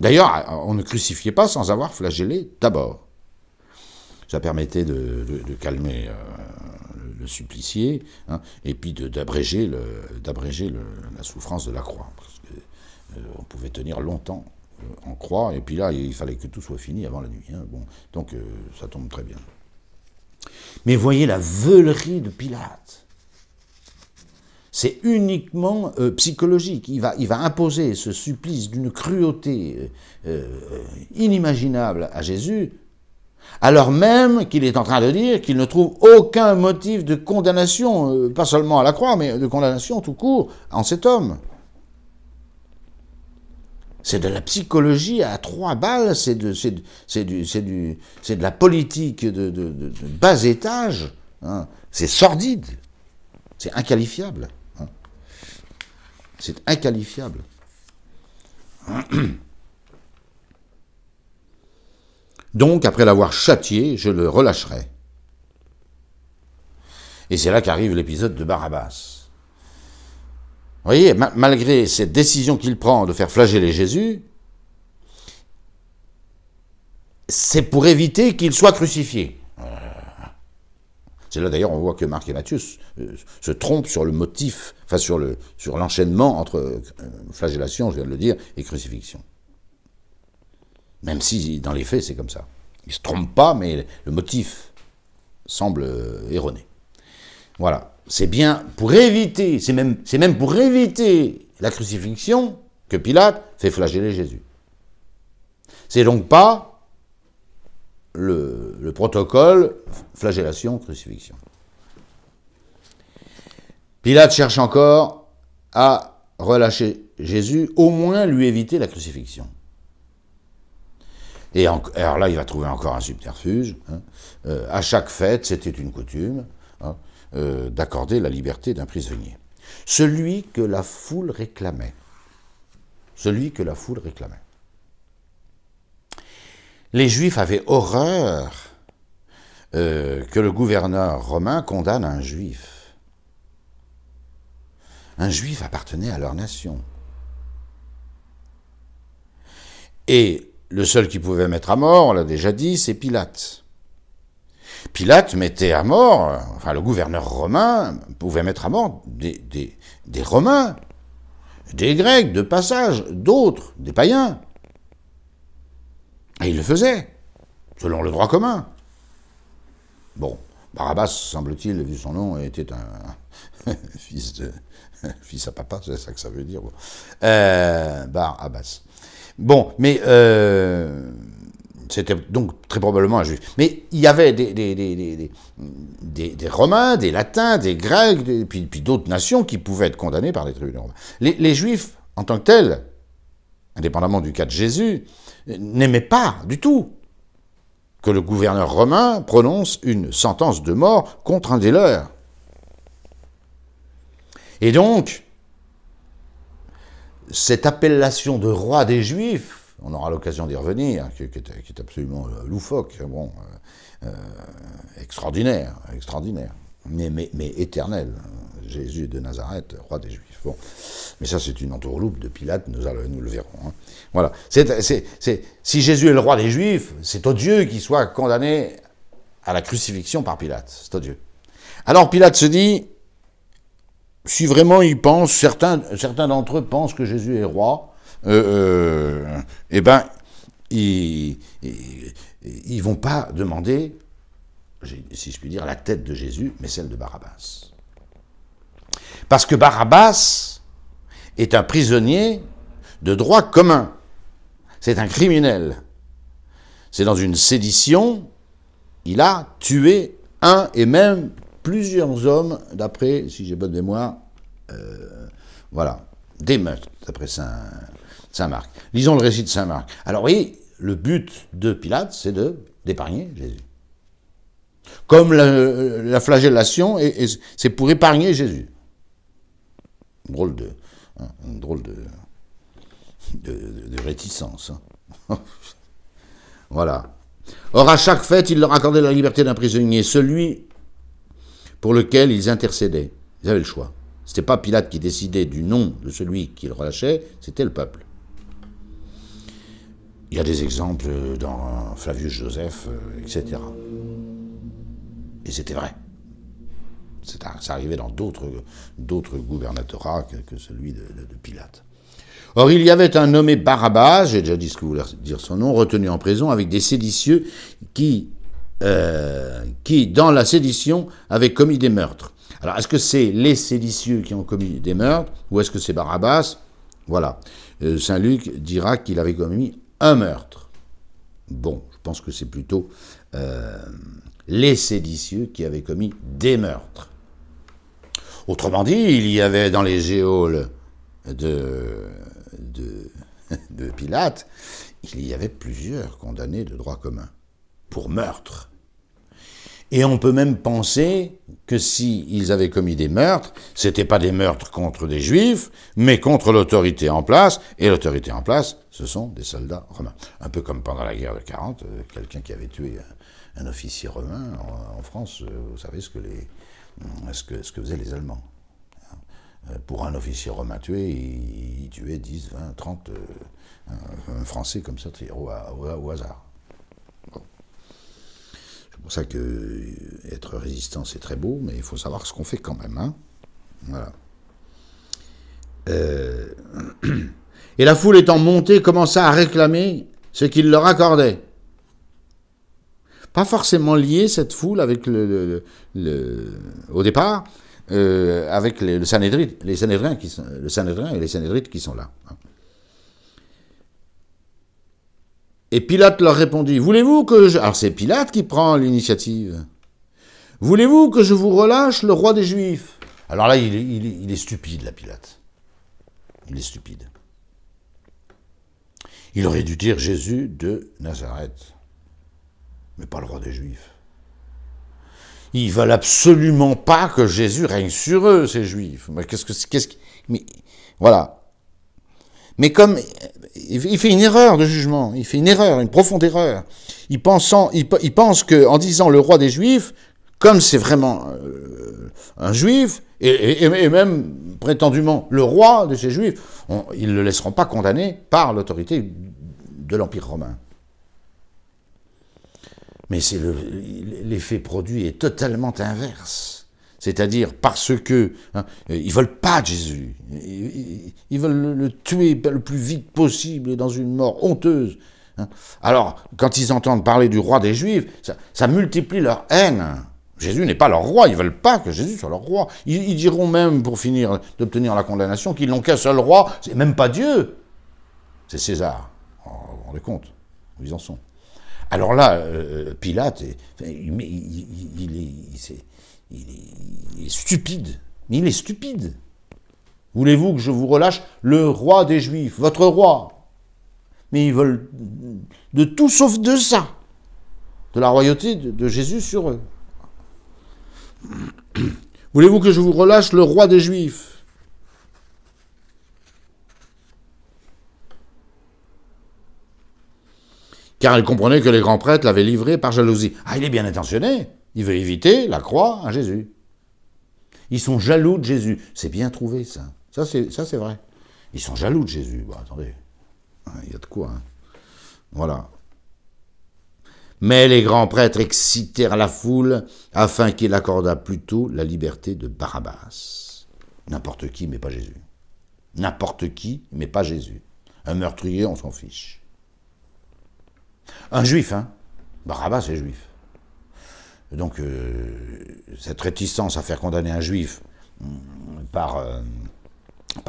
S1: D'ailleurs, on ne crucifiait pas sans avoir flagellé d'abord. Ça permettait de calmer le supplicié, hein, et puis d'abréger la souffrance de la croix. Parce que, on pouvait tenir longtemps en croix, et puis là, il fallait que tout soit fini avant la nuit. Hein, bon, donc, ça tombe très bien. Mais voyez la veulerie de Pilate. C'est uniquement psychologique. Il va imposer ce supplice d'une cruauté inimaginable à Jésus, alors même qu'il est en train de dire qu'il ne trouve aucun motif de condamnation, pas seulement à la croix, mais de condamnation tout court en cet homme. C'est de la psychologie à 3 balles, c'est de la politique de bas étage, hein. C'est sordide, c'est inqualifiable. Hein. C'est inqualifiable. Donc, après l'avoir châtié, je le relâcherai. Et c'est là qu'arrive l'épisode de Barabbas. Vous voyez, malgré cette décision qu'il prend de faire flageller Jésus, c'est pour éviter qu'il soit crucifié. C'est là d'ailleurs on voit que Marc et Matthieu se trompent sur le motif, enfin sur l'enchaînement entre flagellation, je viens de le dire, et crucifixion. Même si, dans les faits, c'est comme ça. Ils ne se trompent pas, mais le motif semble erroné. Voilà. C'est bien pour éviter, c'est même pour éviter la crucifixion que Pilate fait flageller Jésus. C'est donc pas le protocole flagellation-crucifixion. Pilate cherche encore à relâcher Jésus, au moins lui éviter la crucifixion. Et alors là, il va trouver encore un subterfuge. Hein. À chaque fête, c'était une coutume, hein, d'accorder la liberté d'un prisonnier. Celui que la foule réclamait. Celui que la foule réclamait. Les Juifs avaient horreur que le gouverneur romain condamne un Juif. Un Juif appartenait à leur nation. Et le seul qui pouvait mettre à mort, on l'a déjà dit, c'est Pilate. Pilate mettait à mort, enfin le gouverneur romain pouvait mettre à mort des Romains, des Grecs de passage, d'autres, des païens. Et il le faisait, selon le droit commun. Bon, Barabbas, semble-t-il, vu son nom, était un fils à papa, c'est ça que ça veut dire. Bon. Barabbas. Bon, mais C'était donc très probablement un juif. Mais il y avait des Romains, des Latins, des Grecs, puis d'autres nations qui pouvaient être condamnées par les tribunaux romains. Les Juifs, en tant que tels, indépendamment du cas de Jésus, n'aimaient pas du tout que le gouverneur romain prononce une sentence de mort contre un des leurs. Et donc, cette appellation de roi des Juifs, on aura l'occasion d'y revenir, qui est absolument loufoque, bon, extraordinaire, mais éternel. Jésus de Nazareth, roi des Juifs. Bon. Mais ça, c'est une entourloupe de Pilate, nous le verrons. Hein. Voilà. Si Jésus est le roi des Juifs, c'est odieux qu'il soit condamné à la crucifixion par Pilate. C'est odieux. Alors Pilate se dit, si vraiment ils pensent, certains d'entre eux pensent que Jésus est roi, eh ben, ils vont pas demander, si je puis dire, la tête de Jésus, mais celle de Barabbas. Parce que Barabbas est un prisonnier de droit commun. C'est un criminel. C'est dans une sédition, il a tué un et même plusieurs hommes, d'après, si j'ai bonne mémoire, voilà, des meurtres, d'après Saint Marc. Lisons le récit de Saint Marc. Alors oui, le but de Pilate, c'est d'épargner Jésus. Comme la flagellation, c'est pour épargner Jésus. Drôle de réticence. Hein. Voilà. Or, à chaque fête, il leur accordait la liberté d'un prisonnier, celui pour lequel ils intercédaient. Ils avaient le choix. Ce n'était pas Pilate qui décidait du nom de celui qu'il relâchait, c'était le peuple. Il y a des exemples dans Flavius Joseph, etc. Et c'était vrai. Ça arrivait dans d'autres gouvernatorats que celui de Pilate. Or, il y avait un nommé Barabbas, j'ai déjà dit ce que voulait dire son nom, retenu en prison avec des séditieux qui, dans la sédition, avaient commis des meurtres. Alors, est-ce que c'est les séditieux qui ont commis des meurtres, ou est-ce que c'est Barabbas? Voilà. Saint Luc dira qu'il avait commis un meurtre. Bon, je pense que c'est plutôt les séditieux qui avaient commis des meurtres. Autrement dit, il y avait dans les geôles de Pilate, il y avait plusieurs condamnés de droit commun pour meurtre. Et on peut même penser que s'ils avaient commis des meurtres, c'était pas des meurtres contre des Juifs, mais contre l'autorité en place, et l'autorité en place, ce sont des soldats romains. Un peu comme pendant la guerre de 40, quelqu'un qui avait tué un officier romain en France, vous savez ce que faisaient les Allemands. Pour un officier romain tué, il tuait 10, 20, 30 un Français comme ça, au hasard. Bon. C'est pour ça que être résistant, c'est très beau, mais il faut savoir ce qu'on fait quand même. Hein. Voilà. Et la foule étant montée, commença à réclamer ce qu'il leur accordait. Pas forcément lié, cette foule, avec au départ, avec le Sanhédrin et les Sanhédrites qui sont là. Et Pilate leur répondit, voulez-vous que je... Alors c'est Pilate qui prend l'initiative. Voulez-vous que je vous relâche le roi des Juifs? Alors là, il est stupide, là, Pilate. Il est stupide. Il aurait dû dire Jésus de Nazareth, mais pas le roi des Juifs. Ils veulent absolument pas que Jésus règne sur eux, ces Juifs. Mais mais voilà. Mais comme il fait une erreur de jugement, il fait une erreur, une profonde erreur. Il pense qu'en disant le roi des Juifs, comme c'est vraiment un Juif, et même prétendument le roi de ces Juifs, ils ne le laisseront pas condamner par l'autorité de l'Empire romain. Mais l'effet produit est totalement inverse. C'est-à-dire parce que ils veulent pas de Jésus. Ils veulent le tuer le plus vite possible et dans une mort honteuse. Alors, quand ils entendent parler du roi des Juifs, ça multiplie leur haine. Jésus n'est pas leur roi, ils veulent pas que Jésus soit leur roi. Ils diront même, pour finir d'obtenir la condamnation, qu'ils n'ont qu'un seul roi, c'est même pas Dieu. C'est César. Vous vous rendez compte où ils en sont. Alors là, Pilate, il est stupide. Mais il est stupide. Voulez-vous que je vous relâche le roi des Juifs, votre roi? Mais ils veulent de tout sauf de ça. De la royauté de Jésus sur eux. Voulez-vous que je vous relâche le roi des Juifs? Car elle comprenait que les grands prêtres l'avaient livré par jalousie. Ah, il est bien intentionné. Il veut éviter la croix à Jésus. Ils sont jaloux de Jésus. C'est bien trouvé, ça. Ça, c'est vrai. Ils sont jaloux de Jésus. Bon, attendez. Il y a de quoi, hein. Voilà. Mais les grands prêtres excitèrent la foule afin qu'il accordât plutôt la liberté de Barabbas. N'importe qui, mais pas Jésus. N'importe qui, mais pas Jésus. Un meurtrier, on s'en fiche. Un juif, hein. Barabbas est juif. Donc, cette réticence à faire condamner un juif par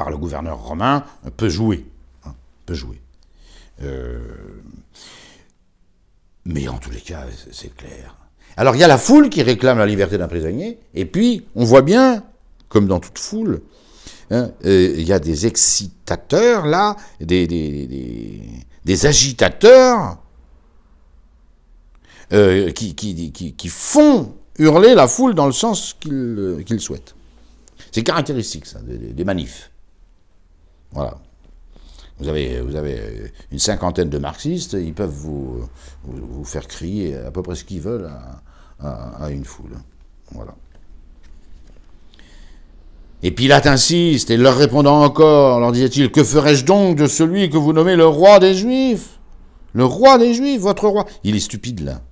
S1: le gouverneur romain peut jouer. Hein, peut jouer. Mais en tous les cas, c'est clair. Alors, il y a la foule qui réclame la liberté d'un prisonnier, et puis, on voit bien, comme dans toute foule, hein, il y a des excitateurs, là, des agitateurs, qui font hurler la foule dans le sens qu'ils souhaitent. C'est caractéristique, ça, des manifs. Voilà. Vous avez une cinquantaine de marxistes, ils peuvent vous faire crier à peu près ce qu'ils veulent à une foule. Voilà. Et Pilate insiste, et leur répondant encore, leur disait-il, « Que ferais-je donc de celui que vous nommez le roi des Juifs? Le roi des Juifs, votre roi ?» Il est stupide, là.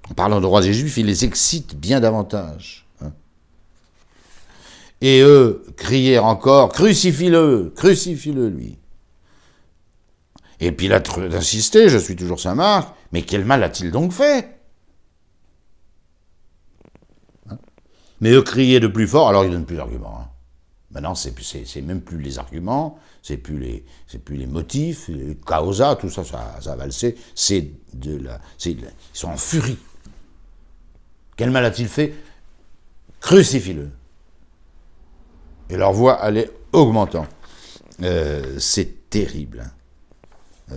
S1: En parlant de roi des Juifs, il les excite bien davantage. Hein. Et eux crièrent encore, « Crucifie-le, crucifie-le, lui !» Et Pilate insistait, « Je suis toujours Saint Marc, mais quel mal a-t-il donc fait ?» Hein. Mais eux criaient de plus fort, alors ils ne donnent plus d'arguments. Hein. Maintenant, c'est même plus les arguments, c'est plus les motifs, les causa, tout ça, ça a valsé. Ils sont en furie. Quel mal a-t-il fait? Crucifie-le. Et leur voix allait augmentant. C'est terrible. Hein.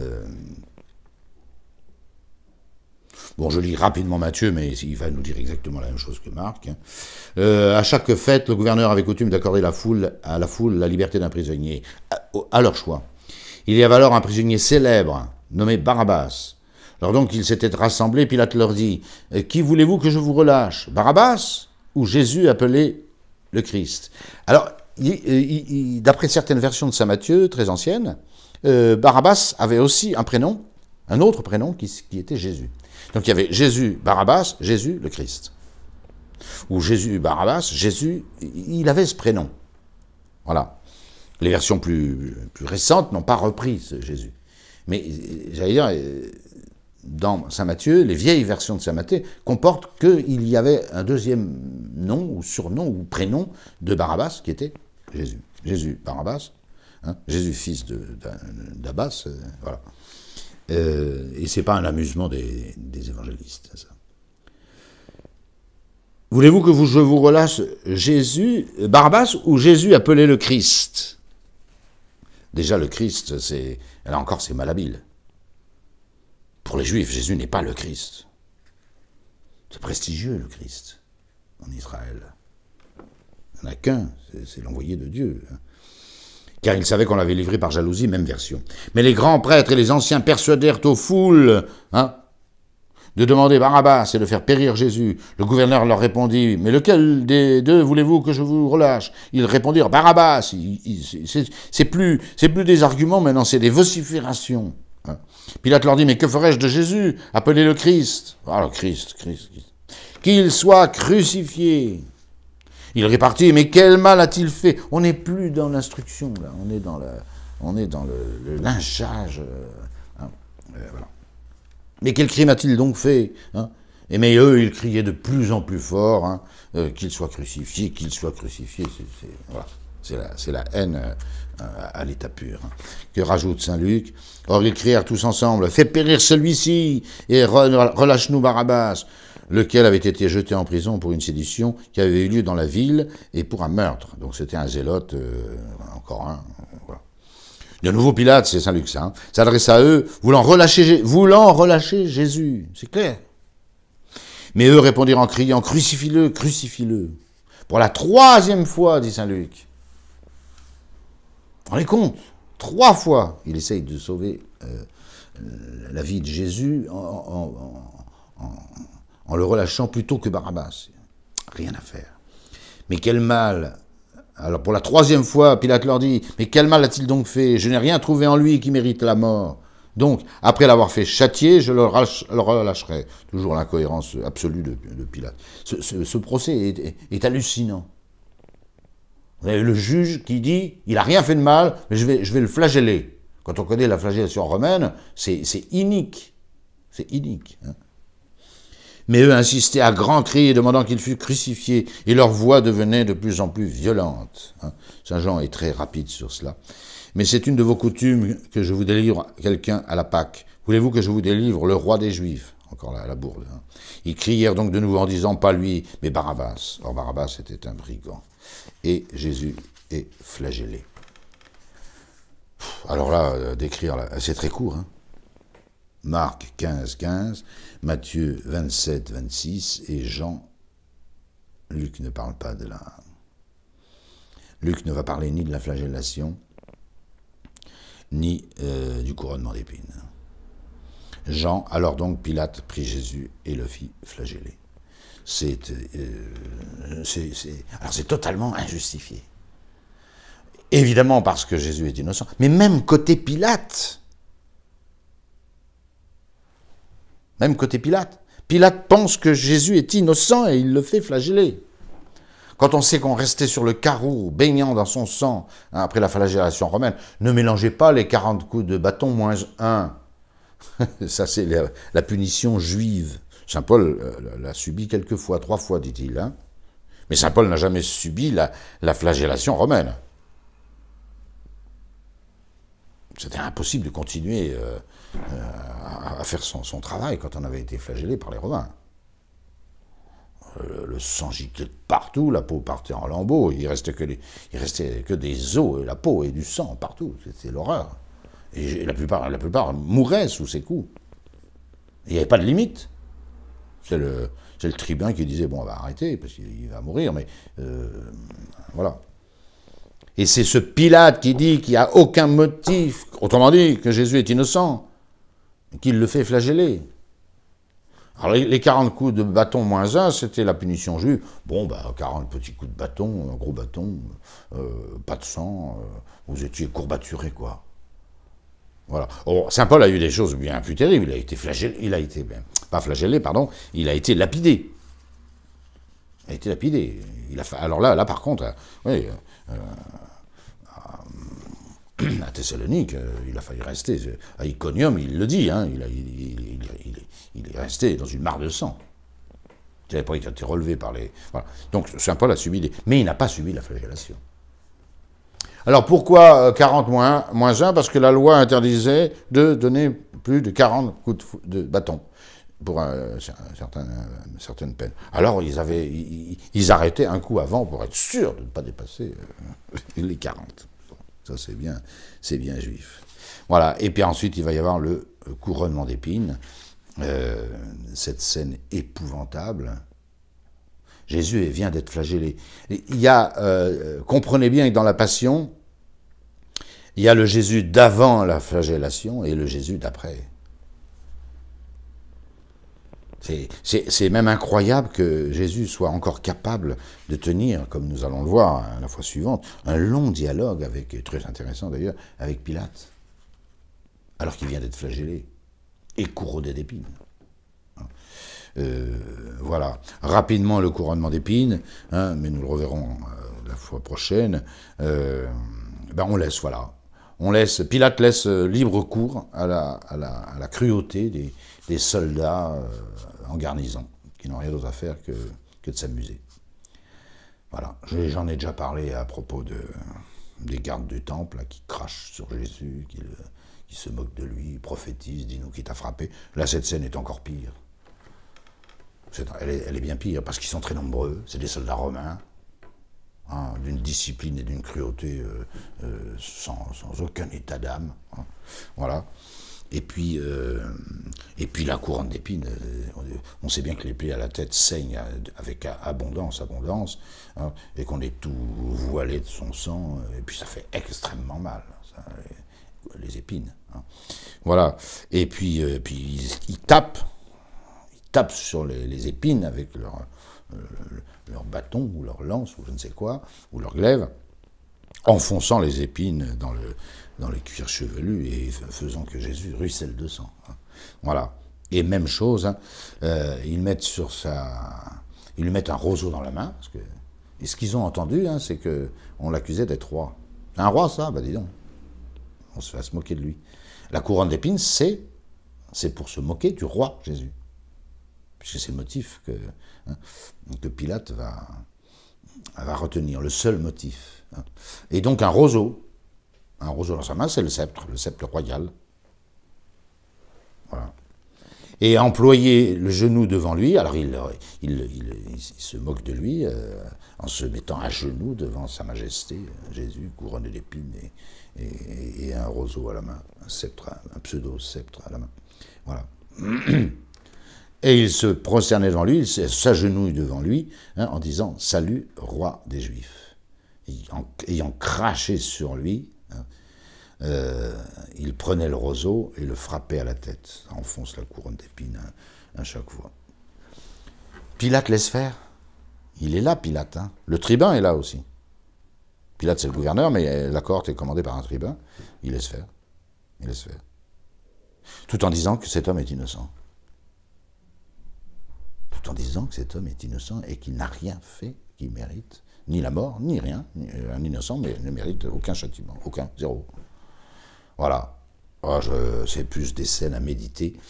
S1: Bon, je lis rapidement Matthieu, mais il va nous dire exactement la même chose que Marc. Hein. À chaque fête, le gouverneur avait coutume d'accorder à la foule la liberté d'un prisonnier, à leur choix. Il y avait alors un prisonnier célèbre, nommé Barabbas. Alors donc, ils s'étaient rassemblés, Pilate leur dit, « Qui voulez-vous que je vous relâche, Barabbas ou Jésus appelé le Christ ?» Alors, d'après certaines versions de saint Matthieu, très anciennes, Barabbas avait aussi un autre prénom qui était Jésus. Donc il y avait Jésus, Barabbas, Jésus, le Christ. Ou Jésus, Barabbas, Jésus, il avait ce prénom. Voilà. Les versions plus récentes n'ont pas repris ce Jésus. Mais, j'allais dire, dans saint Matthieu, les vieilles versions de saint Matthieu comportent qu'il y avait un deuxième nom, ou surnom, ou prénom de Barabbas, qui était Jésus. Jésus, Barabbas, hein, Jésus, fils d'Abbas, voilà. Et c'est pas un amusement des évangélistes, ça. Voulez-vous que je vous relâche Jésus, Barabbas ou Jésus appelé le Christ? Déjà, le Christ, là encore, c'est malhabile. Pour les Juifs, Jésus n'est pas le Christ. C'est prestigieux, le Christ, en Israël. Il n'y en a qu'un, c'est l'envoyé de Dieu. Car ils savaient qu'on l'avait livré par jalousie, même version. Mais les grands prêtres et les anciens persuadèrent aux foules de demander Barabbas et de faire périr Jésus. Le gouverneur leur répondit, « Mais lequel des deux voulez-vous que je vous relâche ?» Ils répondirent, « Barabbas !» C'est plus des arguments maintenant, c'est des vociférations. Hein. Pilate leur dit, « Mais que ferais-je de Jésus, appelé le Christ ?» Ah, le Christ. « Qu'il soit crucifié !» Il répartit, mais quel mal a-t-il fait? On n'est plus dans l'instruction, là. On est dans le lynchage. Voilà. Mais quel crime a-t-il donc fait, hein? Et mais eux, ils criaient de plus en plus fort, hein, qu'il soit crucifié, qu'il soit crucifié. Voilà. C'est la haine à l'état pur. Que rajoute saint Luc? Or ils crièrent tous ensemble, « Fais périr celui-ci et relâche-nous Barabbas !» lequel avait été jeté en prison pour une sédition qui avait eu lieu dans la ville et pour un meurtre. Donc c'était un zélote, encore un. Voilà. De nouveau Pilate, c'est saint Luc, ça, s'adresse à eux, voulant relâcher Jésus. C'est clair. Mais eux répondirent en criant, « Crucifie-le, crucifie-le !» Pour la 3e fois, dit saint Luc. Vous vous rendez compte? 3 fois, il essaye de sauver la vie de Jésus en le relâchant plutôt que Barabbas. Rien à faire. Mais quel mal! Alors pour la 3e fois, Pilate leur dit, « Mais quel mal a-t-il donc fait? Je n'ai rien trouvé en lui qui mérite la mort. Donc, après l'avoir fait châtier, je le relâcherai. » Toujours l'incohérence absolue de Pilate. Ce procès est hallucinant. Vous avez le juge qui dit, il n'a rien fait de mal, mais je vais le flageller. Quand on connaît la flagellation romaine, c'est inique. C'est inique. Hein. Mais eux insistaient à grands cris, demandant qu'il fût crucifié, et leur voix devenait de plus en plus violente. Hein. Saint Jean est très rapide sur cela. Mais c'est une de vos coutumes que je vous délivre quelqu'un à la Pâque. Voulez-vous que je vous délivre le roi des Juifs? Encore la bourde. Hein. Ils crièrent donc de nouveau en disant, pas lui, mais Barabbas. Or Barabbas était un brigand. Et Jésus est flagellé. Alors là, décrire, c'est très court. Hein. Marc 15, 15, Matthieu 27, 26 et Jean. Luc ne parle pas de la... Luc ne va parler ni de la flagellation, ni du couronnement d'épines. Jean, alors donc Pilate prit Jésus et le fit flageller. Alors c'est totalement injustifié. Évidemment parce que Jésus est innocent, mais même côté Pilate, Pilate pense que Jésus est innocent et il le fait flageller. Quand on sait qu'on restait sur le carreau, baignant dans son sang, hein, après la flagellation romaine, ne mélangez pas les 40 coups de bâton moins 1. Ça, c'est la punition juive. Saint Paul l'a subi quelques fois, 3 fois, dit-il. Hein. Mais Saint Paul n'a jamais subi la flagellation romaine. C'était impossible de continuer à faire son travail quand on avait été flagellé par les Romains. Le sang giclait partout, la peau partait en lambeaux, il restait que des os, et la peau et du sang partout. C'était l'horreur. Et la plupart mouraient sous ces coups. Il n'y avait pas de limite. C'est le tribun qui disait, bon, on va arrêter, parce qu'il va mourir, mais voilà. Et c'est ce Pilate qui dit qu'il n'y a aucun motif, autrement dit, que Jésus est innocent, qu'il le fait flageller. Alors les 40 coups de bâton moins 1, c'était la punition juive. Bon, 40 petits coups de bâton, un gros bâton, pas de sang, vous étiez courbaturé, quoi. Voilà. Oh, Saint Paul a eu des choses bien plus terribles. Il a été flagellé, pas flagellé, pardon, il a été lapidé. Il a été lapidé. Alors là par contre, oui, à Thessalonique, il a failli rester. À Iconium, il le dit, hein, il est resté dans une mare de sang. Il n'avait pas été relevé par les... Voilà. Donc Saint Paul a subi mais il n'a pas subi la flagellation. Alors pourquoi 40 moins 1? Parce que la loi interdisait de donner plus de 40 coups de bâton pour certaines peines. Alors ils arrêtaient un coup avant pour être sûrs de ne pas dépasser les 40. Ça c'est bien juif. Voilà, et puis ensuite il va y avoir le couronnement d'épines, cette scène épouvantable. Jésus vient d'être flagellé. Il y a, comprenez bien que dans la Passion, il y a le Jésus d'avant la flagellation et le Jésus d'après. C'est même incroyable que Jésus soit encore capable de tenir, comme nous allons le voir la fois suivante, un long dialogue, très intéressant d'ailleurs, avec Pilate, alors qu'il vient d'être flagellé et couronné d'épines. Voilà, rapidement le couronnement d'épines, hein, mais nous le reverrons la fois prochaine. On laisse, voilà. Pilate laisse libre cours à la cruauté des soldats en garnison, qui n'ont rien d'autre à faire que de s'amuser. Voilà, j'en ai déjà parlé à propos des gardes du temple là, qui crachent sur Jésus, qui se moquent de lui, prophétisent, dis-nous qui t'a frappé. Là, cette scène est encore pire. Elle est bien pire, parce qu'ils sont très nombreux, c'est des soldats romains, hein, d'une discipline et d'une cruauté sans aucun état d'âme. Hein, voilà. Et puis la couronne d'épines, on sait bien que l'épée à la tête saigne avec abondance, hein, et qu'on est tout voilé de son sang, et puis ça fait extrêmement mal, ça, les épines. Hein. Voilà. Et puis ils tapent sur les épines avec leur bâton, ou leur lance, ou je ne sais quoi, ou leur glaive, enfonçant les épines dans le cuir chevelu et faisant que Jésus ruisselle de sang. Hein. Voilà. Et même chose, hein, ils lui mettent un roseau dans la main, et ce qu'ils ont entendu, hein, c'est qu'on l'accusait d'être roi. Un roi, ça? Ben dis donc. On se fait se moquer de lui. La couronne d'épines, c'est pour se moquer du roi Jésus. Puisque c'est le motif que Pilate va retenir, le seul motif. Hein. Et donc un roseau dans sa main, c'est le sceptre royal. Voilà. Et employer le genou devant lui, alors il se moque de lui en se mettant à genoux devant sa majesté, Jésus, couronné d'épines et un roseau à la main, un pseudo-sceptre à la main. Voilà. Et il se prosternait devant lui, il s'agenouille devant lui, hein, en disant « Salut, roi des Juifs ». Ayant craché sur lui, hein, il prenait le roseau et le frappait à la tête. Ça enfonce la couronne d'épines à chaque fois. Pilate laisse faire. Il est là, Pilate. Hein. Le tribun est là aussi. Pilate, c'est le gouverneur, mais la cohorte est commandée par un tribun. Il laisse faire. Il laisse faire. Tout en disant que cet homme est innocent. Tout en disant que cet homme est innocent et qu'il n'a rien fait qui mérite ni la mort, ni rien. Un innocent mais ne mérite aucun châtiment, aucun, zéro. Voilà. C'est plus des scènes à méditer.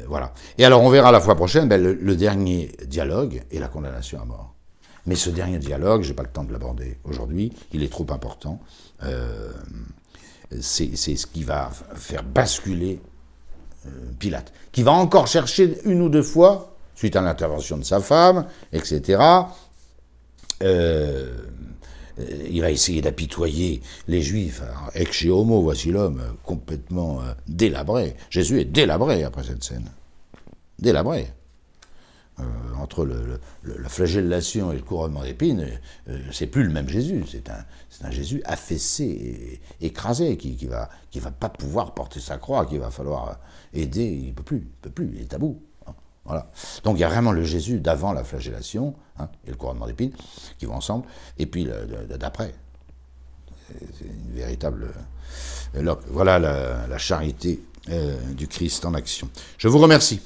S1: Voilà. Et alors on verra la fois prochaine le dernier dialogue et la condamnation à mort. Mais ce dernier dialogue, je n'ai pas le temps de l'aborder aujourd'hui, il est trop important. C'est ce qui va faire basculer Pilate, qui va encore chercher une ou deux fois, suite à l'intervention de sa femme, etc., il va essayer d'apitoyer les Juifs. Ecce homo, voici l'homme complètement délabré. Jésus est délabré après cette scène. Délabré. Entre la flagellation et le couronnement d'épines, c'est plus le même Jésus. C'est un Jésus affaissé, et écrasé, qui va pas pouvoir porter sa croix, qu'il va falloir aider. Il peut plus, il est à bout. Voilà. Donc il y a vraiment le Jésus d'avant la flagellation, hein, et le couronnement d'épines, qui vont ensemble, et puis d'après. C'est une véritable... voilà la charité du Christ en action. Je vous remercie.